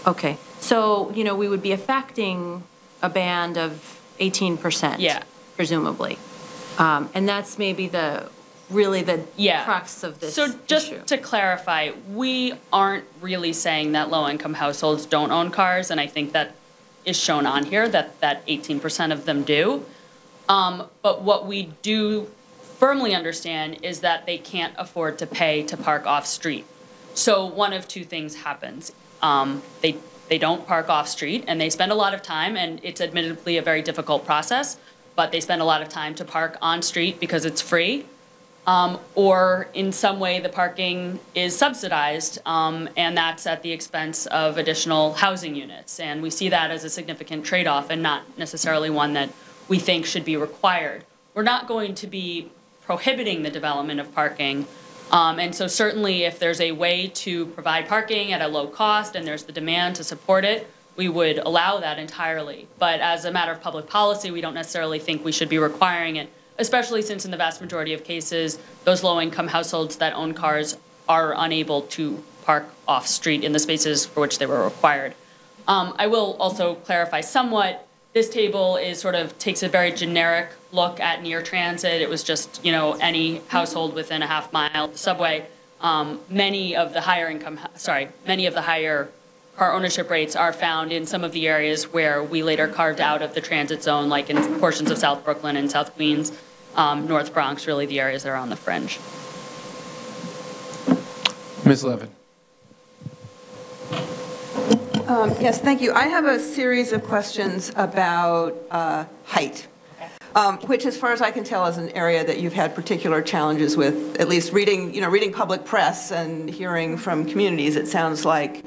Okay, so, you know, we would be affecting a band of 18%. Yeah. Presumably. And that's maybe really the Yeah. crux of this So just issue. to clarify, we aren't really saying that low-income households don't own cars, and I think that is shown on here, that 18% of them do. But what we do firmly understand is that they can't afford to pay to park off-street. So one of two things happens. They don't park off-street, and they spend a lot of time, and it's admittedly a very difficult process, but they spend a lot of time to park on-street because it's free. Or in some way the parking is subsidized, and that's at the expense of additional housing units. And we see that as a significant trade-off and not necessarily one that we think should be required. We're not going to be prohibiting the development of parking, and so certainly if there's a way to provide parking at a low cost and there's the demand to support it, we would allow that entirely. But as a matter of public policy, we don't necessarily think we should be requiring it, especially since in the vast majority of cases, those low-income households that own cars are unable to park off-street in the spaces for which they were required. I will also clarify somewhat, this table is takes a very generic look at near transit. It was just, any household within a half mile of the subway. Many of the higher car ownership rates are found in some of the areas where we later carved out of the transit zone, like in portions of South Brooklyn and South Queens, North Bronx, really the areas that are on the fringe. Ms. Levin. Yes, thank you. I have a series of questions about height, which, as far as I can tell, is an area that you've had particular challenges with. At least reading public press and hearing from communities, it sounds like,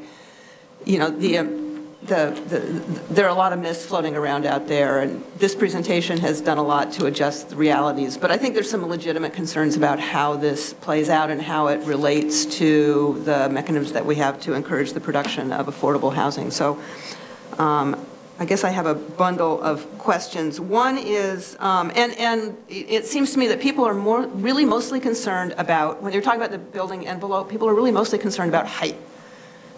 there are a lot of myths floating around out there, and this presentation has done a lot to adjust the realities. But I think there's some legitimate concerns about how this plays out and how it relates to the mechanisms that we have to encourage the production of affordable housing. So I guess I have a bundle of questions. One is, and it seems to me that people are really mostly concerned about, when you're talking about the building envelope, people are really mostly concerned about height.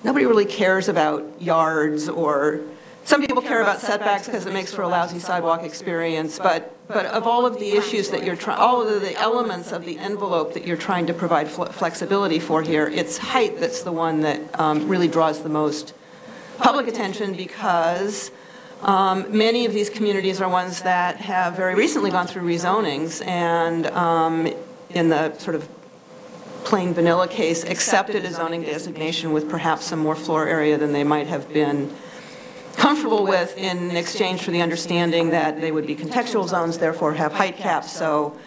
Nobody really cares about yards, or some people care about setbacks because it makes for a lousy sidewalk experience, but of all of the issues that you're trying, all of the elements of the envelope that you're trying to provide flexibility for here, it's height that's the one that really draws the most public attention, because many of these communities are ones that have very recently gone through rezonings, and in the sort of plain vanilla case, accepted a zoning designation with perhaps some more floor area than they might have been comfortable with, in exchange for the understanding that they would be contextual zones, therefore have height caps. So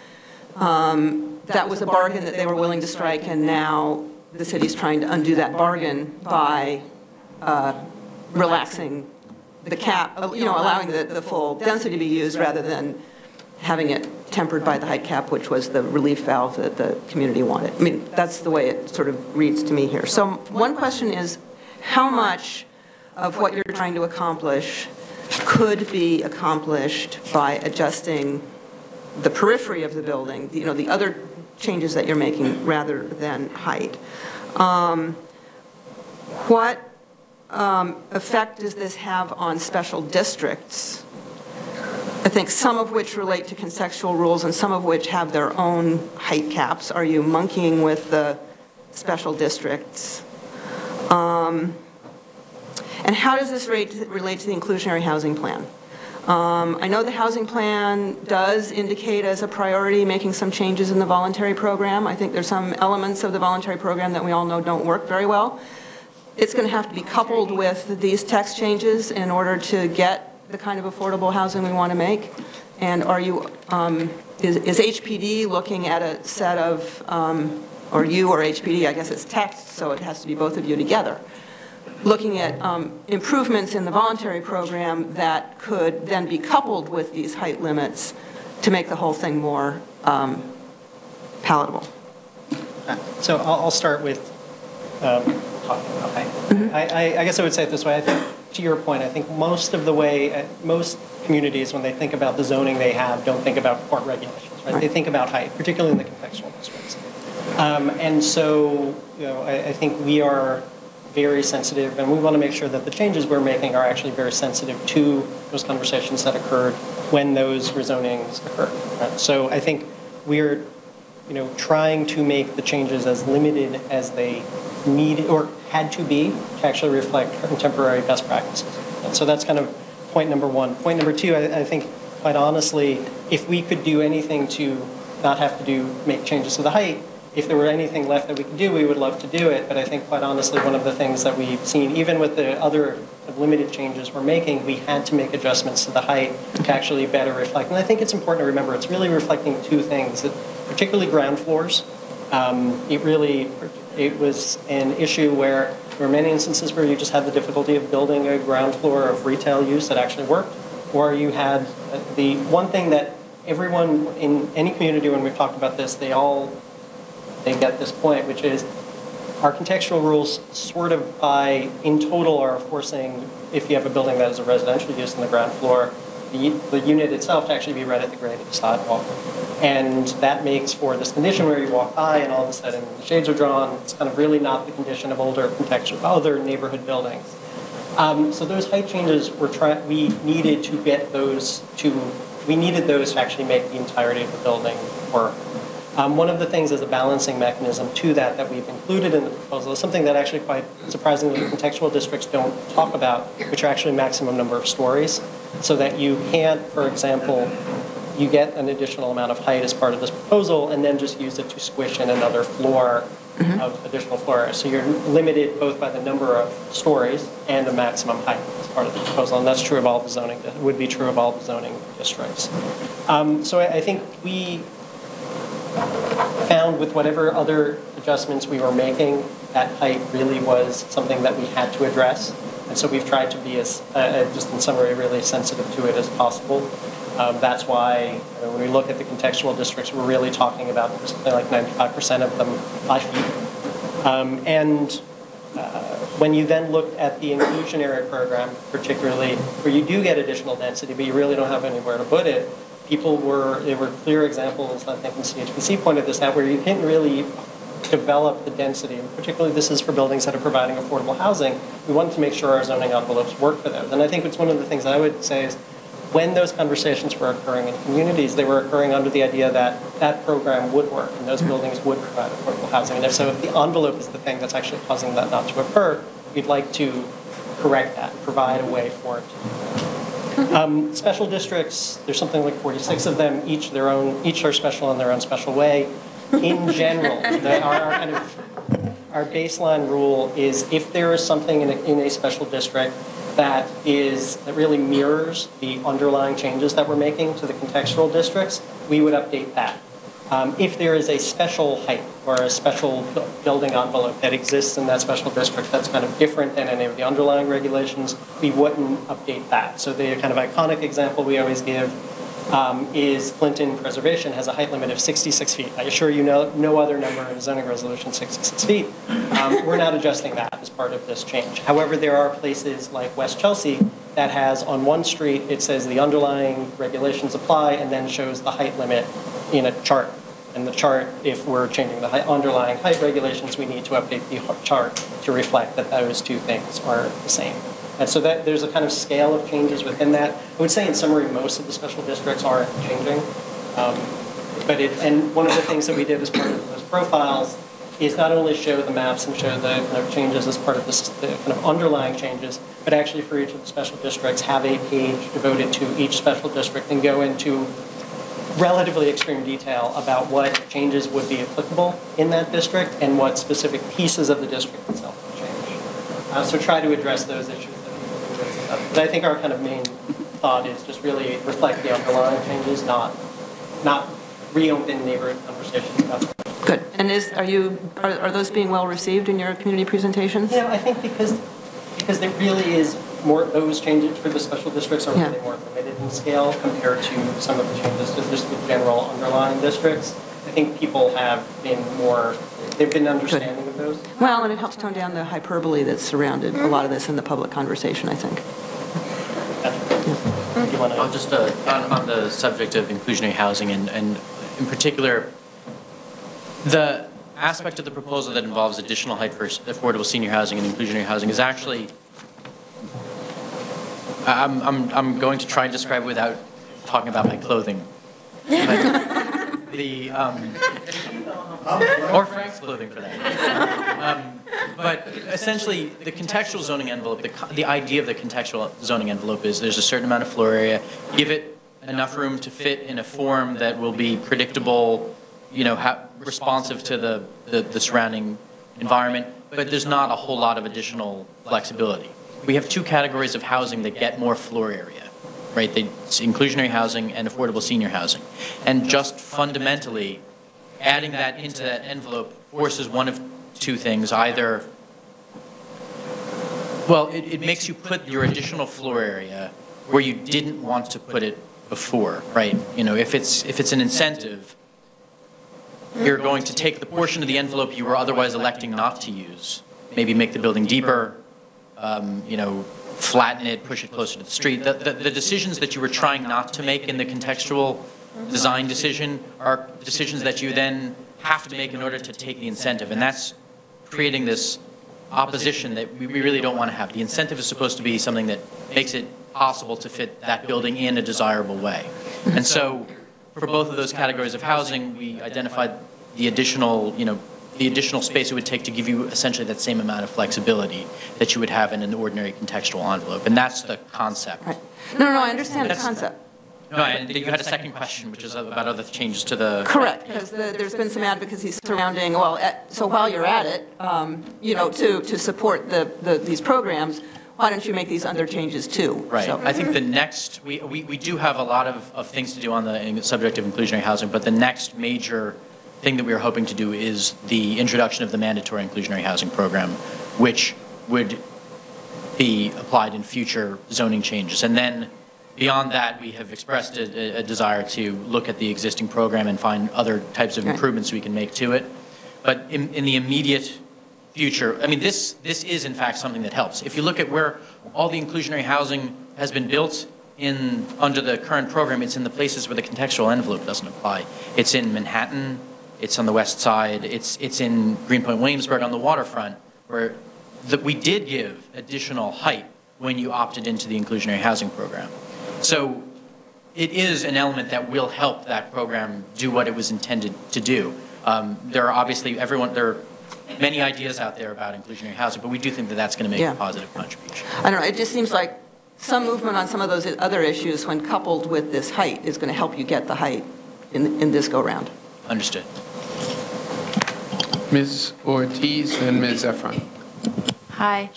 that was a bargain that they were willing to strike, and now the city's trying to undo that bargain by relaxing the cap, allowing the full density to be used rather than having it tempered by the height cap, which was the relief valve that the community wanted. I mean, that's the way it sort of reads to me here. So one question is, how much of what you're trying to accomplish could be accomplished by adjusting the periphery of the building, the other changes that you're making, rather than height? What effect does this have on special districts? I think some of which relate to contextual rules and some of which have their own height caps. Are you monkeying with the special districts? And how does this relate to the inclusionary housing plan? I know the housing plan does indicate as a priority making some changes in the voluntary program. I think there's some elements of the voluntary program that we all know don't work very well. It's going to have to be coupled with these text changes in order to get the kind of affordable housing we want to make. And are you, is HPD looking at a set of, or you or HPD, I guess it's text, so it has to be both of you together, looking at improvements in the voluntary program that could then be coupled with these height limits to make the whole thing more palatable? So I'll start with talking about height. I guess I would say it this way. I think, to your point, I think most of the way, most communities, when they think about the zoning they have, don't think about court regulations, right? They think about height, particularly in the contextual districts. And so, I think we are very sensitive, and we want to make sure that the changes we're making are actually very sensitive to those conversations that occurred when those rezonings occurred. Right? So I think we're, trying to make the changes as limited as they needed or had to be to actually reflect contemporary best practices. And so that's kind of point number one. Point number two, I think, quite honestly, if we could do anything to not have to make changes to the height, if there were anything left that we could do, we would love to do it. But I think, quite honestly, one of the things that we've seen, even with the other limited changes we're making, we had to make adjustments to the height to actually better reflect. And I think it's important to remember it's really reflecting two things, particularly ground floors. It was an issue where there were many instances where you just had the difficulty of building a ground floor of retail use that actually worked, or you had the one thing that everyone in any community, when we've talked about this, they get this point, which is our contextual rules sort of in total are forcing, if you have a building that is a residential use in the ground floor, the unit itself to actually be right at the grade of the sidewalk. And that makes for this condition where you walk by and all of a sudden the shades are drawn. It's kind of really not the condition of other neighborhood buildings. So those height changes we needed to get those we needed those to actually make the entirety of the building work. One of the things as a balancing mechanism to that we've included in the proposal is something that actually quite surprisingly contextual districts don't talk about, which are actually maximum number of stories. So that you can't, for example, you get an additional amount of height as part of this proposal and then just use it to squish in another floor of additional floor area. So you're limited both by the number of stories and the maximum height as part of the proposal. And that's true of all the zoning, that would be true of all the zoning districts. So I think we found with whatever other adjustments we were making, that height really was something that we had to address. And so we've tried to be as, just in summary, really sensitive to it as possible. That's why when we look at the contextual districts, we're really talking about something like 95% of them 5 feet. When you then look at the inclusionary program, particularly where you do get additional density, but you really don't have anywhere to put it, there were clear examples, I think, in CPC pointed this out, where you can't really develop the density, and particularly this is for buildings that are providing affordable housing. We wanted to make sure our zoning envelopes work for those. And I think it's one of the things I would say is when those conversations were occurring in communities, they were occurring under the idea that that program would work and those buildings would provide affordable housing. And if the envelope is the thing that's actually causing that not to occur, we'd like to correct that, provide a way for it to do. Special districts, there's something like 46 of them, each are special in their own special way. In general, our baseline rule is if there is something in a special district that really mirrors the underlying changes that we're making to the contextual districts, we would update that. If there is a special height or a special building envelope that exists in that special district that's kind of different than any of the underlying regulations, we wouldn't update that. So the kind of iconic example we always give is Clinton Preservation has a height limit of 66 feet. I assure you no other number in a zoning resolution 66 feet. We're not adjusting that as part of this change. However, there are places like West Chelsea that has on one street, it says the underlying regulations apply and then shows the height limit in a chart. And the chart, if we're changing the underlying height regulations, we need to update the chart to reflect that those two things are the same. And so there's a kind of scale of changes within that. I would say in summary, most of the special districts aren't changing. And one of the things that we did as part of those profiles is not only show the maps and show the kind of changes as part of this, the kind of underlying changes, but actually for each of the special districts have a page devoted to each special district and go into relatively extreme detail about what changes would be applicable in that district and what specific pieces of the district itself would change. So try to address those issues that we discussed. But I think our kind of main thought is just really reflect the underlying changes, not reopen neighborhood conversations about them. Good. And are those being well received in your community presentations? Yeah, I think because there really is more, those changes for the special districts are really more limited in scale compared to some of the changes to just the general underlying districts. I think people have been more, they've been understanding of those. Well, and it helps tone down the hyperbole that's surrounded a lot of this in the public conversation, I think. I'll just, on the subject of inclusionary housing and in particular, the aspect of the proposal that involves additional height for affordable senior housing and inclusionary housing is actually, I'm going to try and describe it without talking about my clothing. Or Frank's clothing for that. But essentially, the contextual zoning envelope, the idea of the contextual zoning envelope is there's a certain amount of floor area, give it enough room to fit in a form that will be predictable, responsive to the surrounding environment, but there's not a whole lot of additional flexibility. We have two categories of housing that get more floor area, right? It's inclusionary housing and affordable senior housing. And just fundamentally, adding that into that envelope forces one of two things. Either, well, it makes you put your additional floor area where you didn't want to put it before, right? If it's an incentive, you're going to take the portion of the envelope you were otherwise electing not to use, maybe make the building deeper, flatten it, push it closer to the street. The decisions that you were trying not to make in the contextual design decision are decisions that you then have to make in order to take the incentive. And that's creating this opposition that we really don't want to have. The incentive is supposed to be something that makes it possible to fit that building in a desirable way. And so for both of those categories of housing, we identified the additional, the additional space it would take to give you essentially that same amount of flexibility that you would have in an ordinary contextual envelope. And that's the concept. Right. No, I understand the concept. No, and you had a second question, which is about other changes to the... Correct, because there's been some advocacy surrounding, so while you're at it, to support these programs, why don't you make these other changes too? Right. So. I think the next, we do have a lot of things to do on the subject of inclusionary housing, but the next major thing that we are hoping to do is the introduction of the mandatory inclusionary housing program, which would be applied in future zoning changes. And then beyond that, we have expressed a desire to look at the existing program and find other types of improvements we can make to it. But in the immediate future, I mean, this is in fact something that helps. If you look at where all the inclusionary housing has been built under the current program, it's in the places where the contextual envelope doesn't apply. It's in Manhattan, it's on the west side, it's in Greenpoint Williamsburg on the waterfront, where we did give additional height when you opted into the inclusionary housing program. So it is an element that will help that program do what it was intended to do. There are obviously there are many ideas out there about inclusionary housing, but we do think that that's going to make a positive contribution. I don't know, it just seems like some movement on some of those other issues when coupled with this height is going to help you get the height in this go-round. Understood. Ms. Ortiz and Ms. Efron. Hi.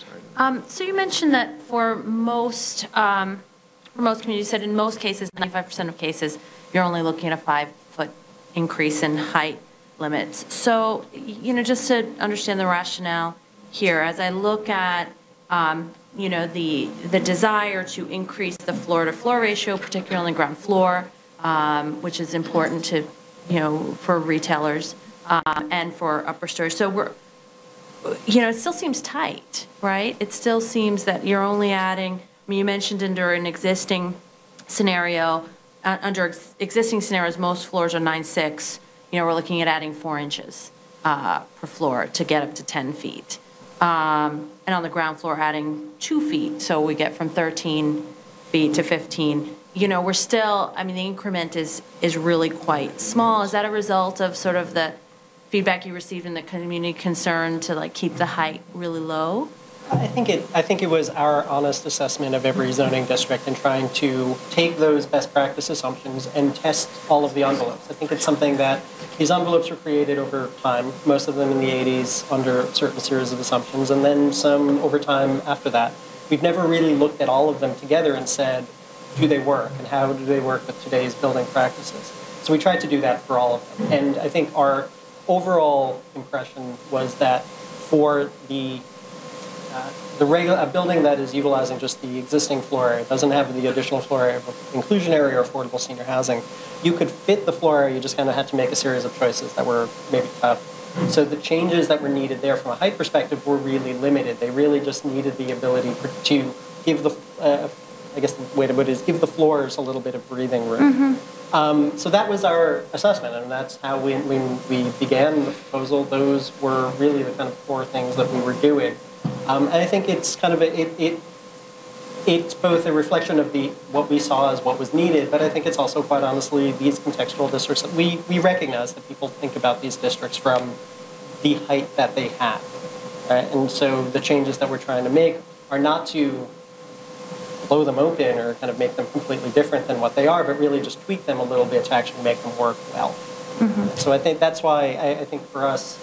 So you mentioned that for most communities, you said in most cases, 95% of cases, you're only looking at a 5-foot increase in height limits. So, just to understand the rationale here, as I look at, the desire to increase the floor-to-floor ratio, particularly on the ground floor, which is important to, for retailers and for upper storage. So it still seems tight, right? It still seems that you're only adding, you mentioned under an existing scenario, existing scenarios, most floors are 9.6. We're looking at adding 4 inches per floor to get up to 10 feet. And on the ground floor, adding 2 feet. So we get from 13 feet to 15. We're still, the increment is really quite small. Is that a result of sort of the feedback you received in the community concern to like keep the height really low? I think it was our honest assessment of every zoning district and trying to take those best practice assumptions and test all of the envelopes. I think it's something that these envelopes were created over time, most of them in the 80s under a certain series of assumptions, and then some over time after that. We've never really looked at all of them together and said, do they work and how do they work with today's building practices? So we tried to do that for all of them. And I think our overall impression was that for a building that is utilizing just the existing floor area, doesn't have the additional floor area of inclusionary or affordable senior housing, you could fit the floor area, you just kind of had to make a series of choices that were maybe tough. So the changes that were needed there from a height perspective were really limited. They really just needed the ability to give the, I guess the way to put it is give the floors a little bit of breathing room. So that was our assessment, and that's how when we began the proposal, those were really the kind of core things that we were doing. And I think it's kind of it's both a reflection of what we saw as what was needed, but I think it's also quite honestly these contextual districts that we recognize that people think about these districts from the height that they have, right? And so the changes that we're trying to make are not to blow them open or kind of make them completely different than what they are, but really just tweak them a little bit to actually make them work well. So I think that's why I think for us,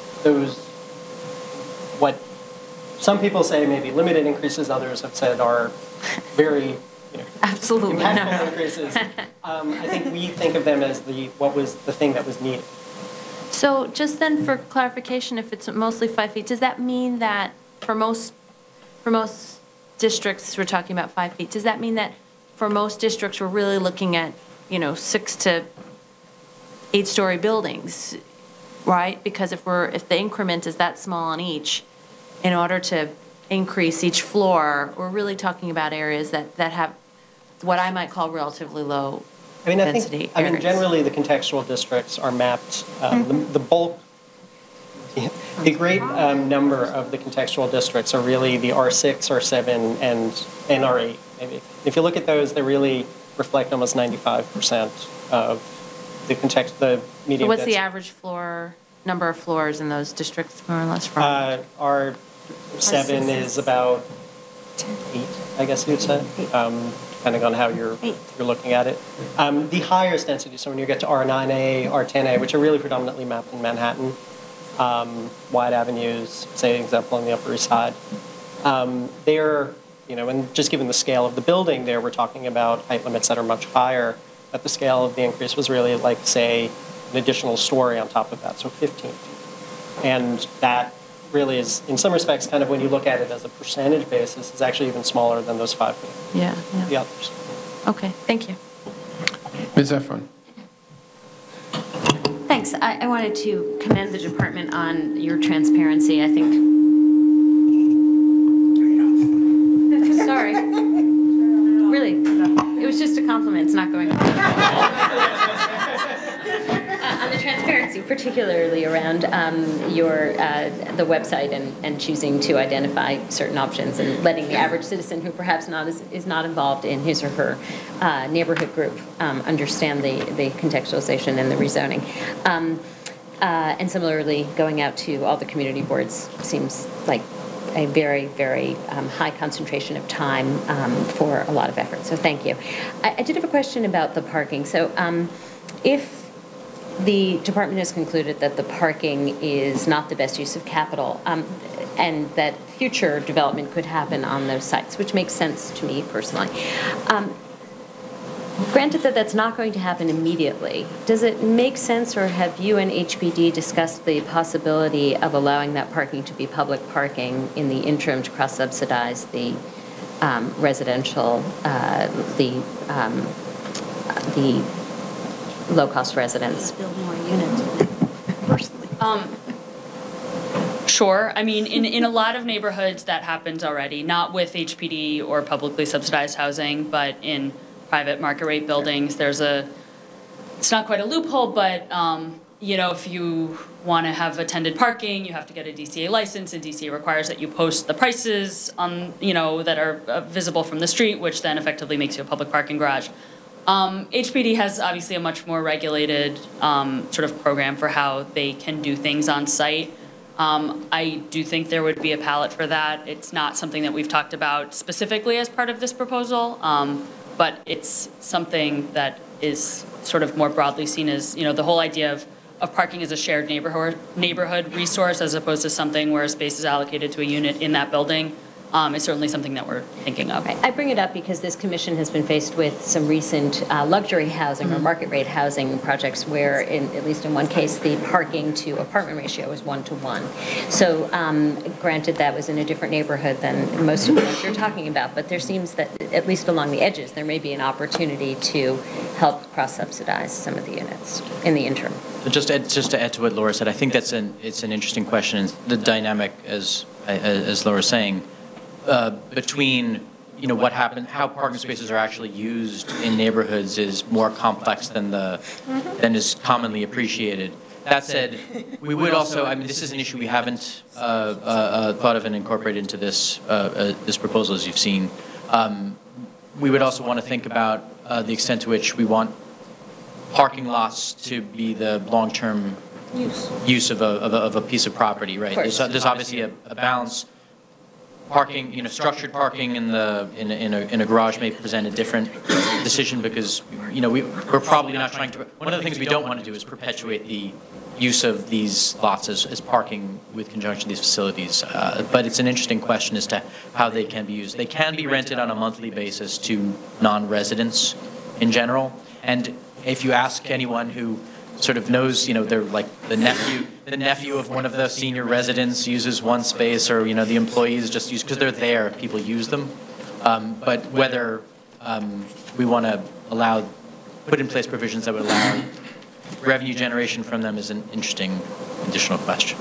what some people say maybe limited increases, others have said are very absolutely impactful increases. I think we think of them as what was the thing that was needed. So just then for clarification, if it's mostly 5 feet, does that mean that for most districts, we're talking about 5 feet, does that mean that for most districts we're really looking at 6 to 8-story buildings, right? Because if the increment is that small on each, in order to increase each floor, we're really talking about areas that have what I might call relatively low density areas. Generally the contextual districts are mapped, the bulk, the great number of the contextual districts are really the R6, R7, and R8, maybe. If you look at those, they really reflect almost 95% of the medium. So what's density. the average number of floors in those districts, more or less? R7 is about 8, I guess you'd say, depending on how you're looking at it. The highest density, so when you get to R9A, R10A, which are really predominantly mapped in Manhattan, wide avenues, say an example on the Upper East Side, they're, and just given the scale of the building there, we're talking about height limits that are much higher, but the scale of the increase was really like, say, an additional story on top of that, so 15 feet. And that really is, in some respects, kind of when you look at it as a percentage basis, is actually even smaller than those 5 feet. Yeah. The others. Okay, thank you. Ms. Efron. Thanks. I wanted to commend the department on your transparency. I think. Sorry. Really, it was just a compliment. It's not going on the transparency, particularly around the website and choosing to identify certain options and letting the average citizen who perhaps is not involved in his or her neighborhood group understand the contextualization and the rezoning. And similarly, going out to all the community boards seems like a very, very high concentration of time for a lot of effort. So thank you. I did have a question about the parking. So if the department has concluded that the parking is not the best use of capital, and that future development could happen on those sites, which makes sense to me personally. Granted that that's not going to happen immediately, does it make sense, or have you and HPD discussed the possibility of allowing that parking to be public parking in the interim to cross-subsidize the residential, the low-cost residents? Build more units, personally. Sure. I mean, in a lot of neighborhoods that happens already, not with HPD or publicly subsidized housing, but in private market rate buildings, it's not quite a loophole, but if you want to have attended parking, you have to get a DCA license, and DCA requires that you post the prices on, that are visible from the street, which then effectively makes you a public parking garage. HPD has obviously a much more regulated sort of program for how they can do things on site. I do think there would be a palette for that. It's not something that we've talked about specifically as part of this proposal, but it's something that is sort of more broadly seen as, the whole idea of parking as a shared neighborhood resource as opposed to something where a space is allocated to a unit in that building. Is certainly something that we're thinking of. I bring it up because this commission has been faced with some recent luxury housing or market rate housing projects where, at least in one case, the parking to apartment ratio was 1-to-1. So granted, that was in a different neighborhood than most of what you're talking about, but there seems that, at least along the edges, there may be an opportunity to help cross-subsidize some of the units in the interim. Just to add to what Laura said, I think it's an interesting question. The dynamic, as Laura's saying, between what happened, how parking spaces are actually used in neighborhoods is more complex than is commonly appreciated. That said, we would also, this is an issue we haven't thought of and incorporated into this proposal, as you've seen. We would also want to think about the extent to which we want parking lots to be the long-term use of a piece of property, right? There's obviously a balance. Parking, structured parking in a garage may present a different decision because, we're probably not trying to. One of the things we don't want to do is perpetuate the use of these lots as parking with conjunction with these facilities. But it's an interesting question as to how they can be used. They can be rented on a monthly basis to non-residents in general. And if you ask anyone who sort of knows, they're like the nephew of one of the senior residents uses one space, or the employees just use, because they're there, people use them. But whether we want to put in place provisions that would allow revenue generation from them is an interesting additional question.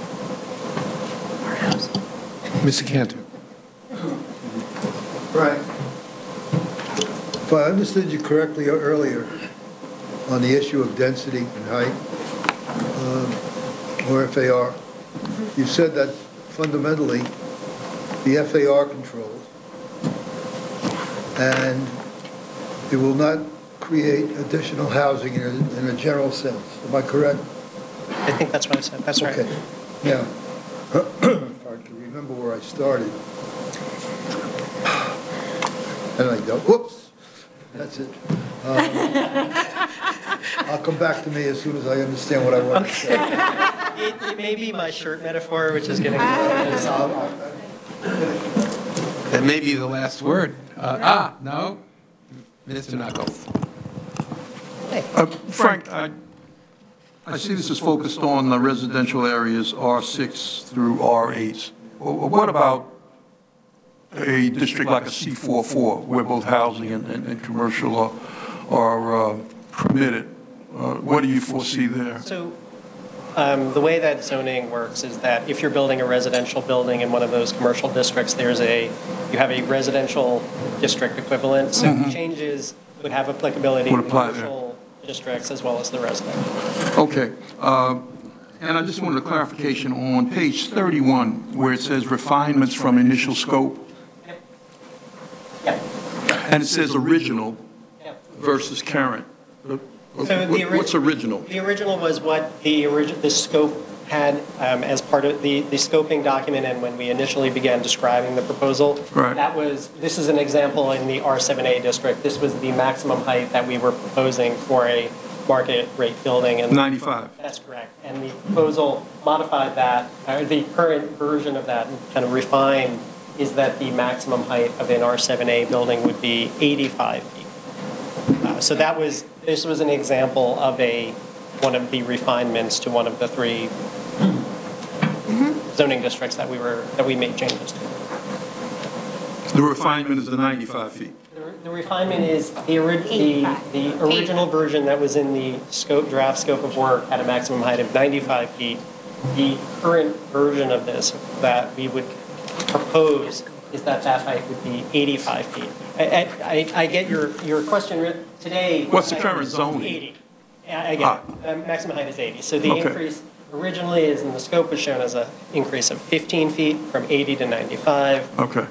Mr. Cantor. Right. If I understood you correctly earlier on the issue of density and height, or FAR, you said that fundamentally the FAR controls, and it will not create additional housing in a general sense. Am I correct? I think that's what I said. That's right. Okay. Now, if I can remember where I started. And I go, whoops, that's it. I'll come back to me as soon as I understand what I want to say. It may be my shirt metaphor, which is getting That may be the last word. No? Minister Knuckles. Frank, I see this is focused on the residential areas R6 through R8. What about a district like a C44, where both housing and commercial are permitted? What do you foresee there? So the way that zoning works is that if you're building a residential building in one of those commercial districts, you have a residential district equivalent. So changes would have applicability in commercial districts as well as the residential. Okay. And I just wanted a clarification on page 31, where it says refinements from initial scope. Yeah. And it says original versus current. So what's original? The original was what the scope had as part of the scoping document, and when we initially began describing the proposal, this is an example in the R7A district. This was the maximum height that we were proposing for a market rate building. And 95. That's correct. And the proposal modified that, the current version of that, and kind of refined, is that the maximum height of an R7A building would be 85 feet. So this was an example of one of the refinements to one of the three zoning districts that we made changes to. The refinement is the 95 feet. The refinement is the original version that was in the draft scope of work had a maximum height of 95 feet. The current version of this that we would propose is that height would be 85 feet. I get your question today. What's the current zoning? 80. I get it. Maximum height is 80. So the increase originally is in the scope was shown as an increase of 15 feet from 80 to 95. Okay.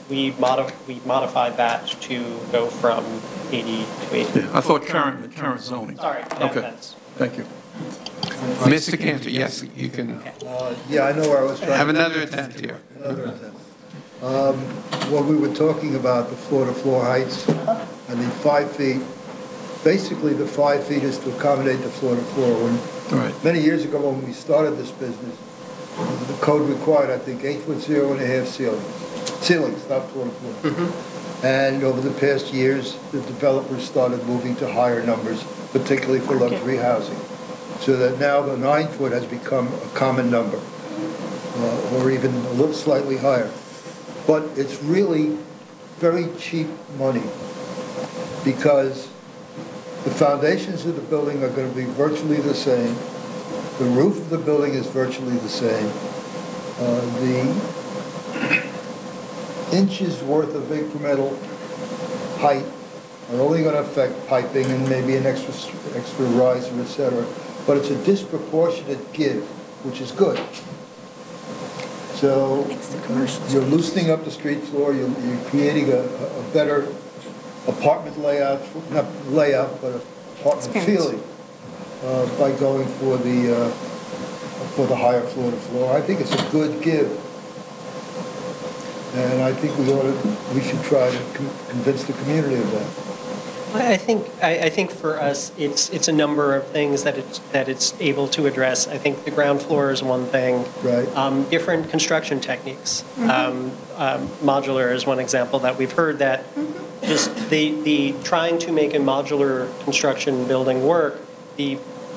We modified that to go from 80 to 80. Yeah, I thought current zoning. Sorry. Okay. Thank you. Mr. Cantor, yes, you can Yeah, I know where I was trying have to... another attempt here. Another attempt. When we were talking about the floor-to-floor heights and the 5 feet, basically the 5 feet is to accommodate the floor-to-floor. Right. Many years ago when we started this business, the code required, I think, 8 foot 0.5 ceilings, not floor-to-floor. And over the past years, the developers started moving to higher numbers, particularly for luxury housing. So that now the 9 foot has become a common number, or even a little slightly higher. But it's really very cheap money because the foundations of the building are going to be virtually the same. The roof of the building is virtually the same. The inches worth of incremental height are only going to affect piping and maybe an extra riser, etc. But it's a disproportionate give, which is good. So you're loosening up the street floor, you're creating a better apartment layout, not layout, but apartment feeling by going for the higher floor to floor. I think it's a good give. And I think we should try to convince the community of that. I think for us, it's a number of things that it's able to address. I think the ground floor is one thing. Right. Different construction techniques. Modular is one example that we've heard that just the trying to make a modular construction building work,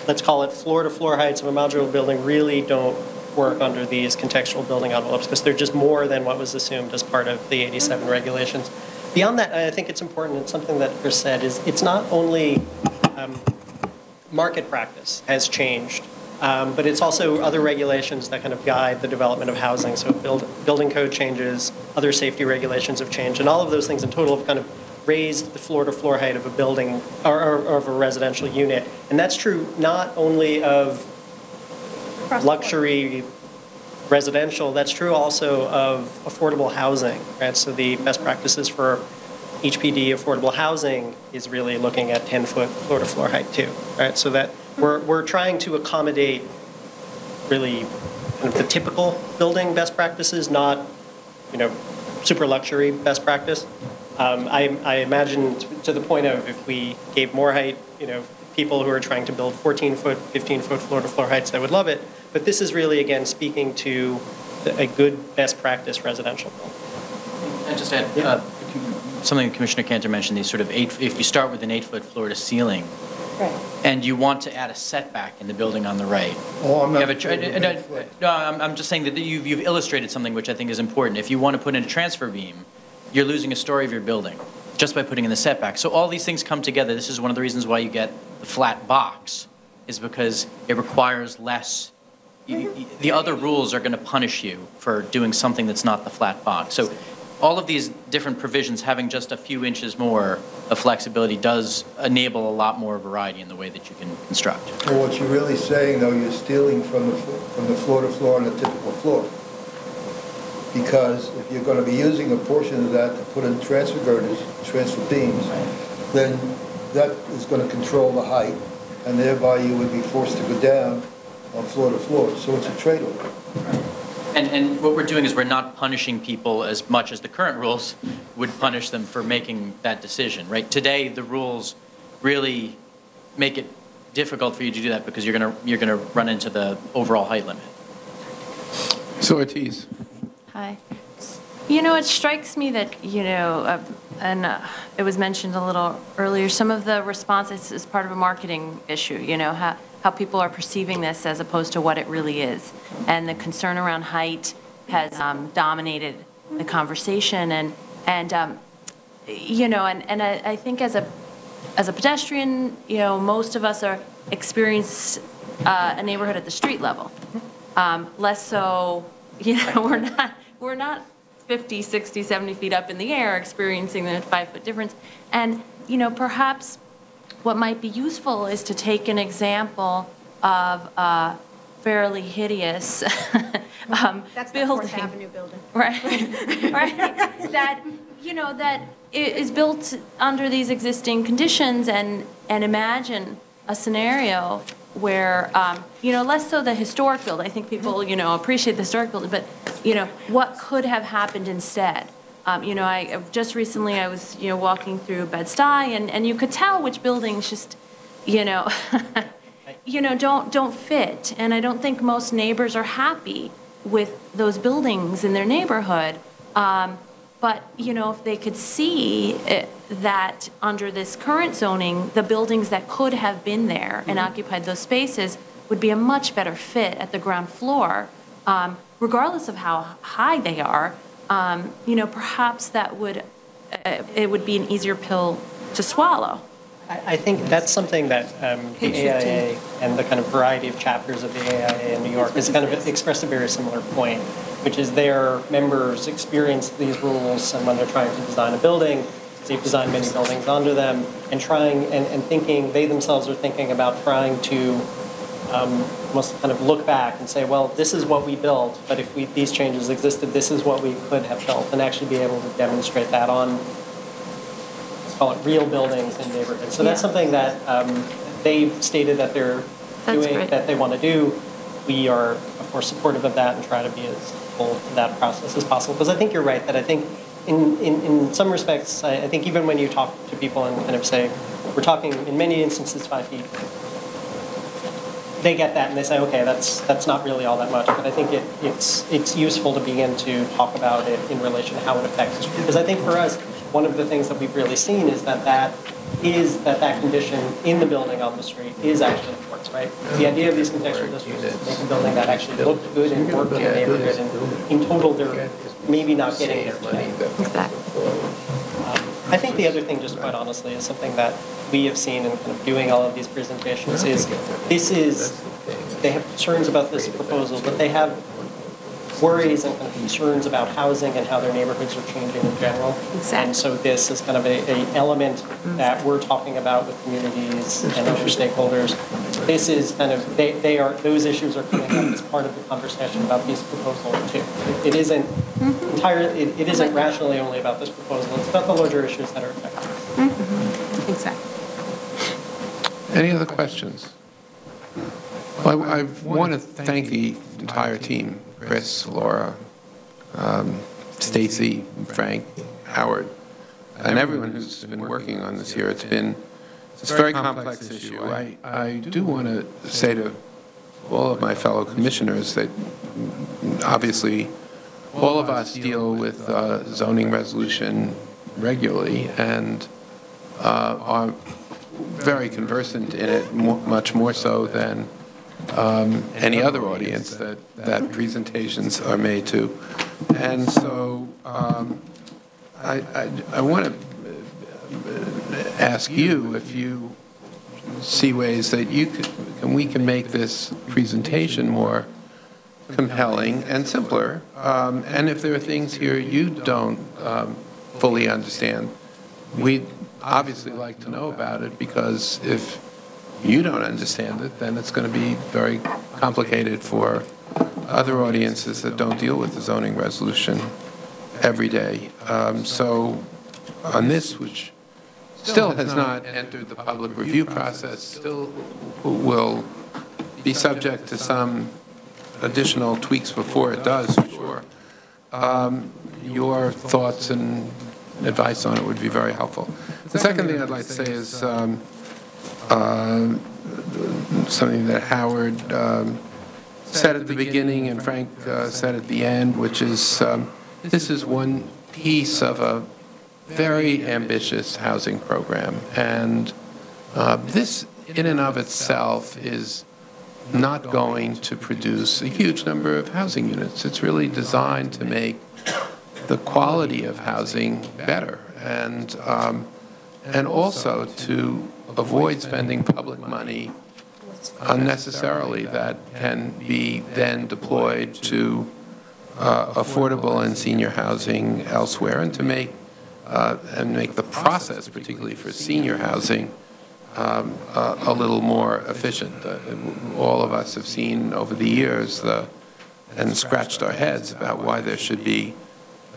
let's call it floor-to-floor heights of a modular building really don't work under these contextual building envelopes because they're just more than what was assumed as part of the 87 regulations. Beyond that, I think it's important, and something that Chris said, is it's not only market practice has changed, but it's also other regulations that kind of guide the development of housing. So building code changes, other safety regulations have changed, and all of those things in total have kind of raised the floor-to-floor height of a building or of a residential unit. And that's true not only of luxury residential, that's true also of affordable housing, right? So the best practices for HPD affordable housing is really looking at 10-foot floor-to-floor height too, right? So that we're trying to accommodate really kind of the typical building best practices, not, super luxury best practice. I imagine to the point of if we gave more height, people who are trying to build 14-foot, 15-foot floor-to-floor heights, they would love it. But this is really, again, speaking to a good best practice residential building. And just add something Commissioner Cantor mentioned, these sort of if you start with an 8-foot floor to ceiling, Right. and you want to add a setback in the building on the right. Oh, I'm not. No, I'm just saying that you've illustrated something which I think is important. If you want to put in a transfer beam, you're losing a story of your building just by putting in the setback. So all these things come together. This is one of the reasons why you get the flat box, is because it requires less. The other rules are going to punish you for doing something that's not the flat box. So all of these different provisions, having just a few inches more of flexibility, does enable a lot more variety in the way that you can construct. Well, what you're really saying, though, you're stealing from the floor to floor on a typical floor. Because if you're going to be using a portion of that to put in transfer girders, transfer beams, then that is going to control the height, and thereby you would be forced to go down on floor to floor. So it's a trade-off. And what we're doing is we're not punishing people as much as the current rules would punish them for making that decision, right? Today, the rules really make it difficult for you to do that because you're gonna run into the overall height limit. So Ortiz. Hi. It strikes me that, and it was mentioned a little earlier, some of the responses is part of a marketing issue, how people are perceiving this as opposed to what it really is. And the concern around height has dominated the conversation. And I think as a pedestrian, most of us experience a neighborhood at the street level. Less so, we're not 50, 60, 70 feet up in the air experiencing the 5-foot difference. And, perhaps what might be useful is to take an example of a fairly hideous That's the building. 4th Avenue building. Right, right. That, you know, that is built under these existing conditions, and imagine a scenario where, you know, less so the historic building. I think people, you know, appreciate the historic building, but, you know, what could have happened instead? You know, I just recently I was, you know, walking through Bed-Stuy, and you could tell which buildings just, you know, you know, don't fit. And I don't think most neighbors are happy with those buildings in their neighborhood. But, you know, if they could see that under this current zoning, the buildings that could have been there and occupied those spaces would be a much better fit at the ground floor, regardless of how high they are, you know, perhaps that would, it would be an easier pill to swallow. I think that's something that the AIA and the kind of variety of chapters of the AIA in New York has kind of expressed a very similar point, which is their members experience these rules, and when they're trying to design a building, they've designed many buildings under them, and trying and thinking, they themselves are thinking about trying to almost kind of look back and say, well, this is what we built, but if these changes existed, this is what we could have built, and actually be able to demonstrate that on, call it, real buildings in neighborhoods. So that's something that they've stated that they're doing, that they want to do. We are, of course, supportive of that and try to be as full to that process as possible. Because I think you're right that I think in some respects, I think even when you talk to people and kind of say, we're talking in many instances 5 feet, they get that and they say, okay, that's not really all that much. But I think it's useful to begin to talk about it in relation to how it affects the street. Because I think for us, one of the things that we've really seen is that condition in the building on the street is actually important, right? The idea of these contextual districts is to make a building that actually looked good and worked in the neighborhood, and in total, they're maybe not getting there today. I think the other thing, just quite honestly, is something that we have seen in kind of doing all of these presentations is they have concerns about this proposal, but they have worries and kind of concerns about housing and how their neighborhoods are changing in general. Exactly. And so this is kind of a element that we're talking about with communities and other stakeholders. This is kind of, those issues are coming up as part of the conversation about these proposals too. It isn't entirely, it isn't rationally only about this proposal. It's about the larger issues that are affecting us. Exactly. Any other questions? Well, I want to thank the entire team, Chris, Laura, Stacy, Frank, Howard, and everyone who's been working on this here. It's a very complex issue. I do want to say to all of my fellow commissioners that obviously all of us deal with zoning resolution regularly and are very conversant in it, much more so than any other audience that presentations are made to. And so I want to ask you if you see ways that we can make this presentation more compelling and simpler. And if there are things here you don't fully understand, we'd obviously like to know about it, because if you don't understand it, then it's going to be very complicated for other audiences that don't deal with the zoning resolution every day. So on this, which still has not entered the public review process, still will be subject to some additional tweaks before it does, for sure. Your thoughts and advice on it would be very helpful. The second thing I'd like to say is something that Howard said at the beginning and Frank said at the end, which is this is one piece of a very ambitious housing program. And this in and of itself is not going to produce a huge number of housing units. It's really designed to make the quality of housing better, and also to avoid spending public money unnecessarily that can be then deployed to affordable and senior housing elsewhere, and to make the process, particularly for senior housing, a little more efficient. All of us have seen over the years and scratched our heads about why there should be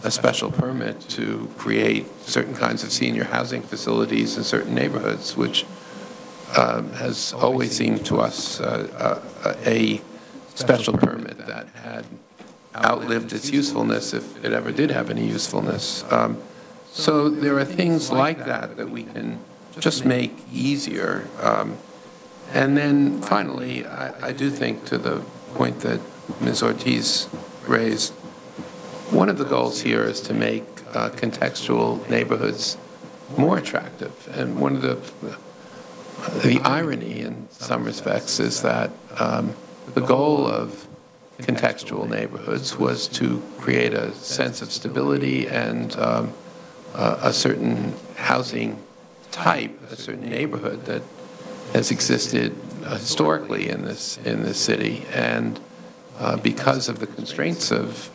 a special permit to create certain kinds of senior housing facilities in certain neighborhoods, which has always seemed to us a special permit that had outlived its usefulness, if it ever did have any usefulness. So there are things like that that we can just make easier. And then finally, I do think, to the point that Ms. Ortiz raised, one of the goals here is to make contextual neighborhoods more attractive. And one of the irony in some respects is that the goal of contextual neighborhoods was to create a sense of stability and a certain housing type, a certain neighborhood that has existed historically in this city, and because of the constraints of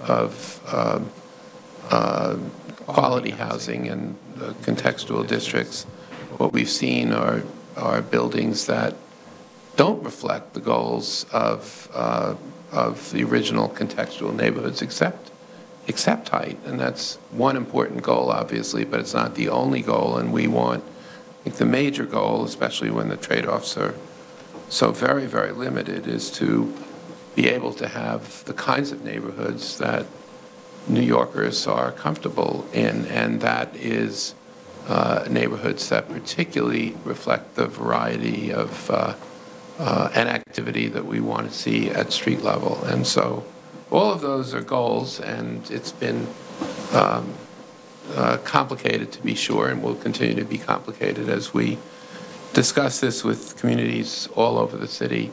quality housing and contextual districts, what we've seen are buildings that don't reflect the goals of the original contextual neighborhoods, except height, and that's one important goal, obviously, but it's not the only goal. And we want, I think, the major goal, especially when the trade-offs are so very, very limited, is to be able to have the kinds of neighborhoods that New Yorkers are comfortable in, and that is neighborhoods that particularly reflect the variety of and activity that we want to see at street level. And so all of those are goals, and it's been complicated, to be sure, and will continue to be complicated as we discuss this with communities all over the city.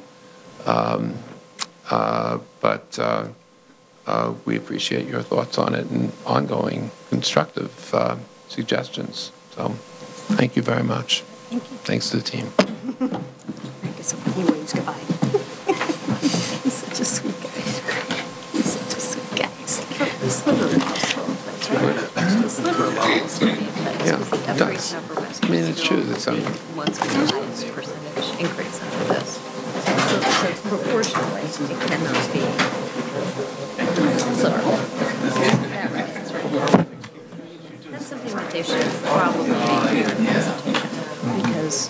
But we appreciate your thoughts on it and ongoing constructive suggestions. So thank you very much. Thank you. Thanks to the team. Frank is he waves goodbye. He's such a sweet guy. He's such a sweet guy. The sliver household, that's right. The sliver household, Yeah, it does. I mean, it's true that some. Once we have the highest percentage increase under this. So proportionally, it cannot be. Sorry. Yeah, right, that's right. That's something that they should probably be here in because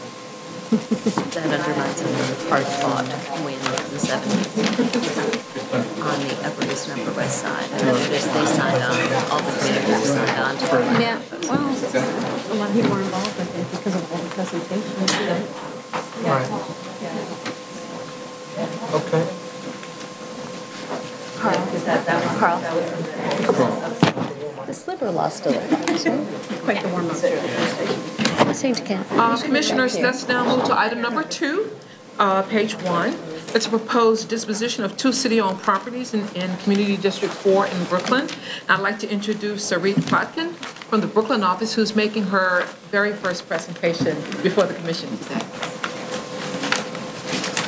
that undermines the hard fought win in the 70s on the Upper East and Upper West Side. And then they signed on, all the communities signed on to it. Yeah, well, a lot of people were involved with it because of all the presentations. Right. Okay. Carl. The sliver lost a little. Quite the warm-up. Same to Ken. Commissioners, let's now move to item number 2, page 1. It's a proposed disposition of 2 city-owned properties in Community District 4 in Brooklyn. I'd like to introduce Reade Street from the Brooklyn office, who's making her very first presentation before the commission today.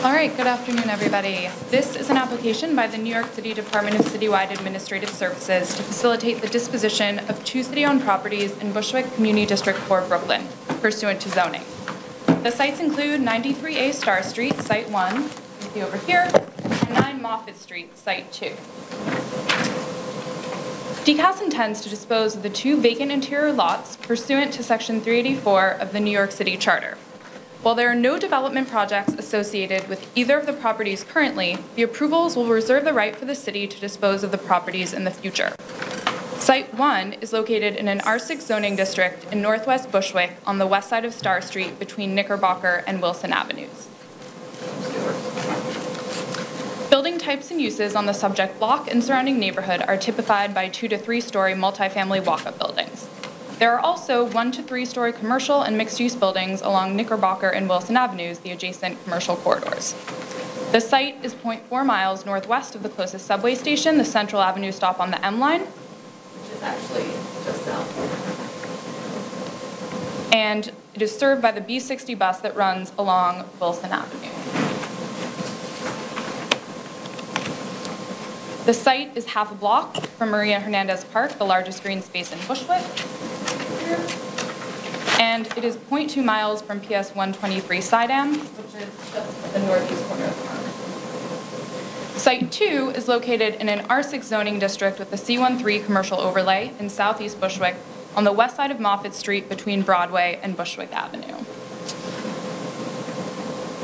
All right, good afternoon, everybody. This is an application by the New York City Department of Citywide Administrative Services to facilitate the disposition of 2 city-owned properties in Bushwick Community District 4, Brooklyn, pursuant to zoning. The sites include 93A Star Street, Site 1, you see over here, and 9 Moffett Street, Site 2. DCAS intends to dispose of the 2 vacant interior lots pursuant to Section 384 of the New York City Charter. While there are no development projects associated with either of the properties currently, the approvals will reserve the right for the city to dispose of the properties in the future. Site 1 is located in an R6 zoning district in northwest Bushwick on the west side of Star Street between Knickerbocker and Wilson Avenues. Building types and uses on the subject block and surrounding neighborhood are typified by 2 to 3 story multifamily walk-up buildings. There are also 1 to 3 story commercial and mixed-use buildings along Knickerbocker and Wilson Avenues, the adjacent commercial corridors. The site is 0.4 miles northwest of the closest subway station, the Central Avenue stop on the M line, which is actually just south. And it is served by the B60 bus that runs along Wilson Avenue. The site is half a block from Maria Hernandez Park, the largest green space in Bushwick. and it is 0.2 miles from PS 123 Sidam, which is just the northeast corner of the park. Site 2 is located in an R6 zoning district with a C13 commercial overlay in southeast Bushwick on the west side of Moffett Street between Broadway and Bushwick Avenue.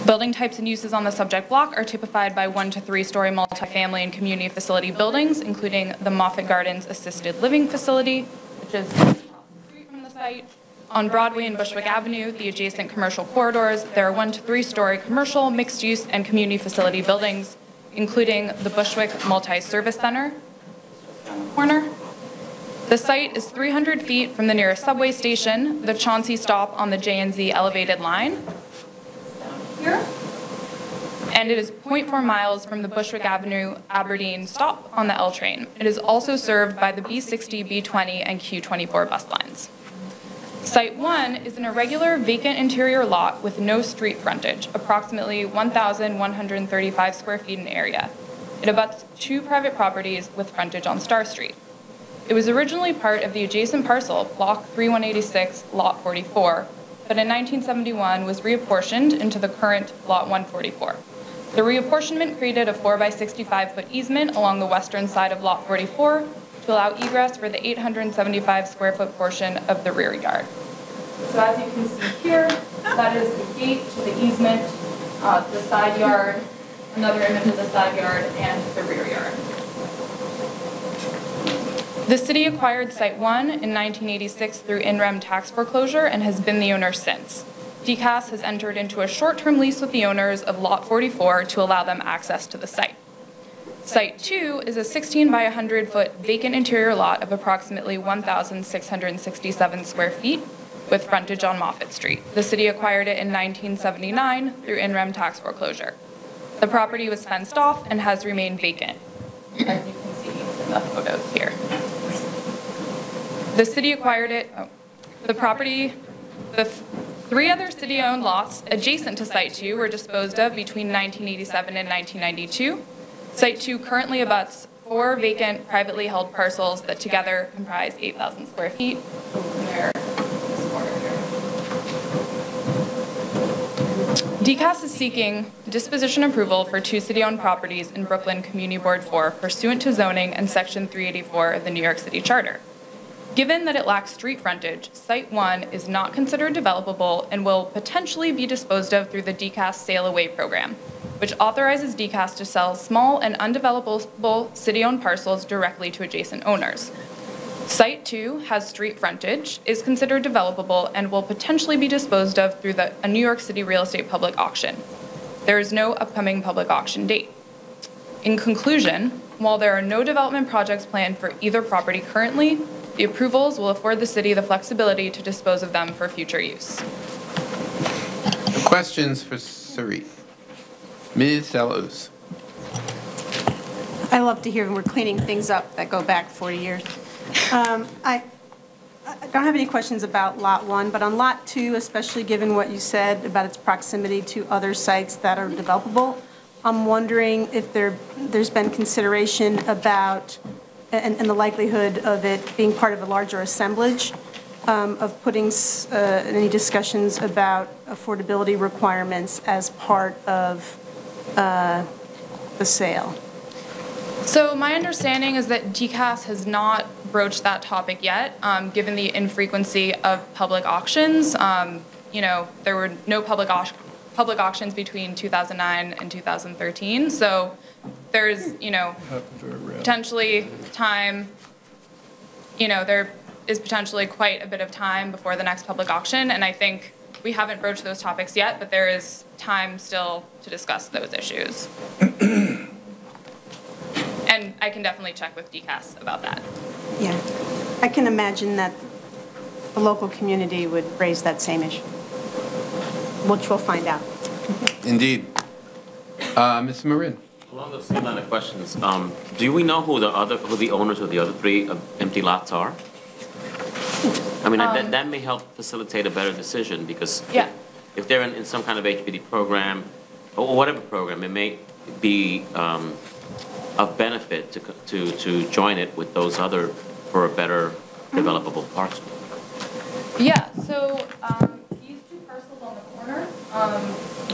Building types and uses on the subject block are typified by 1 to 3 story multifamily and community facility buildings, including the Moffett Gardens Assisted Living Facility, which is across the street from the site. On Broadway and Bushwick Avenue, the adjacent commercial corridors, there are 1 to 3 story commercial, mixed use, and community facility buildings, including the Bushwick Multi-Service Center, corner. The site is 300 feet from the nearest subway station, the Chauncey stop on the J&Z elevated line, here. And it is 0.4 miles from the Bushwick Avenue Aberdeen stop on the L train. It is also served by the B60, B20, and Q24 bus lines. Site 1 is an irregular vacant interior lot with no street frontage, approximately 1,135 square feet in area. It abuts 2 private properties with frontage on Star Street. It was originally part of the adjacent parcel, Block 3186, Lot 44, but in 1971 was reapportioned into the current Lot 144. The reapportionment created a 4 by 65 foot easement along the western side of Lot 44 to allow egress for the 875 square foot portion of the rear yard. So as you can see here, that is the gate to the easement, the side yard, another image of the side yard, and the rear yard. The city acquired Site 1 in 1986 through in-rem tax foreclosure and has been the owner since. DCAS has entered into a short-term lease with the owners of Lot 44 to allow them access to the site. Site 2 is a 16 by 100 foot vacant interior lot of approximately 1,667 square feet with frontage on Moffett Street. The city acquired it in 1979 through in-rem tax foreclosure. The property was fenced off and has remained vacant, as you can see in the photos here. The city acquired it, the 3 other city-owned lots adjacent to Site 2 were disposed of between 1987 and 1992. Site 2 currently abuts 4 vacant privately held parcels that together comprise 8,000 square feet. DCAS is seeking disposition approval for 2 city-owned properties in Brooklyn Community Board 4 pursuant to zoning and Section 384 of the New York City Charter. Given that it lacks street frontage, Site 1 is not considered developable and will potentially be disposed of through the DCAS Sale Away program, which authorizes DCAS to sell small and undevelopable city-owned parcels directly to adjacent owners. Site 2 has street frontage, is considered developable, and will potentially be disposed of through a New York City real estate public auction. There is no upcoming public auction date. In conclusion, while there are no development projects planned for either property currently, the approvals will afford the city the flexibility to dispose of them for future use. Questions for Reade? Ms. Deluz. I love to hear when we're cleaning things up that go back 40 years. I don't have any questions about Lot 1, but on Lot 2, especially given what you said about its proximity to other sites that are developable, I'm wondering if there's been consideration about and the likelihood of it being part of a larger assemblage, of putting any discussions about affordability requirements as part of the sale. So my understanding is that DCAS has not broached that topic yet, given the infrequency of public auctions. There were no public auctions between 2009 and 2013, so there's, potentially time, there is potentially quite a bit of time before the next public auction, and I think we haven't broached those topics yet, but there is time still to discuss those issues. And I can definitely check with DCAS about that. Yeah, I can imagine that the local community would raise that same issue, which we'll find out. Indeed. Ms. Marin. Along those same line of questions, do we know who the owners of the other 3 empty lots are? I mean, that may help facilitate a better decision, because if they're in some kind of HPD program or whatever program, it may be of benefit to join it with those other for a better developable parcel. Yeah, so these two parcels on the corner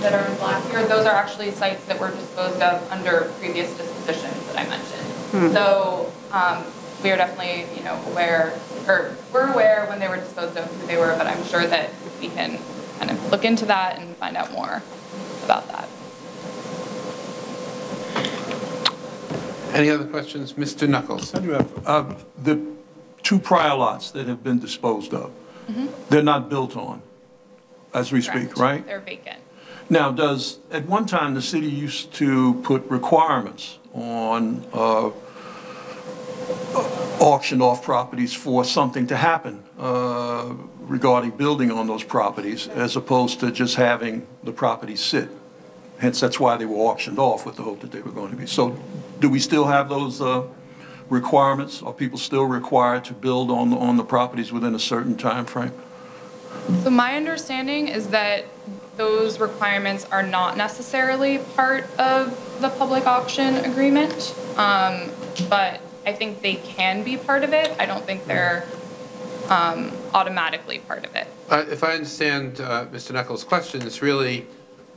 that are in black here, those are actually sites that were disposed of under previous dispositions that I mentioned. So we are definitely, aware, or we're aware when they were disposed of who they were, but I'm sure that we can kind of look into that and find out more about that. Any other questions? Mr. Knuckles. I do have, the two prior lots that have been disposed of, they're not built on as we speak, right? They're vacant. Now, at one time, the city used to put requirements on auction off properties for something to happen regarding building on those properties, as opposed to just having the property sit. Hence, that's why they were auctioned off with the hope that they were going to be. So do we still have those requirements? Are people still required to build on the properties within a certain time frame? So my understanding is that those requirements are not necessarily part of the public auction agreement, but I think they can be part of it. I don't think they're automatically part of it. If I understand Mr. Knuckles' question, it's really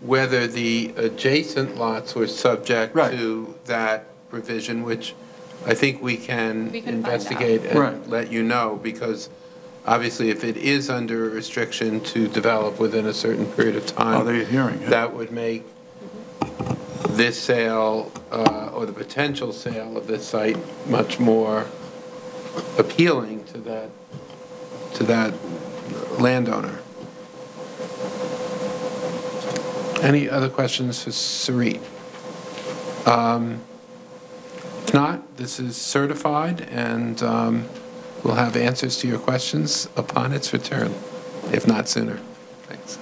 whether the adjacent lots were subject to that provision, which I think we can investigate and let you know, because obviously if it is under a restriction to develop within a certain period of time, that would make this sale or the potential sale of this site much more appealing to that landowner. Any other questions for Sarit? If not, this is certified, and we'll have answers to your questions upon its return, if not sooner. Thanks.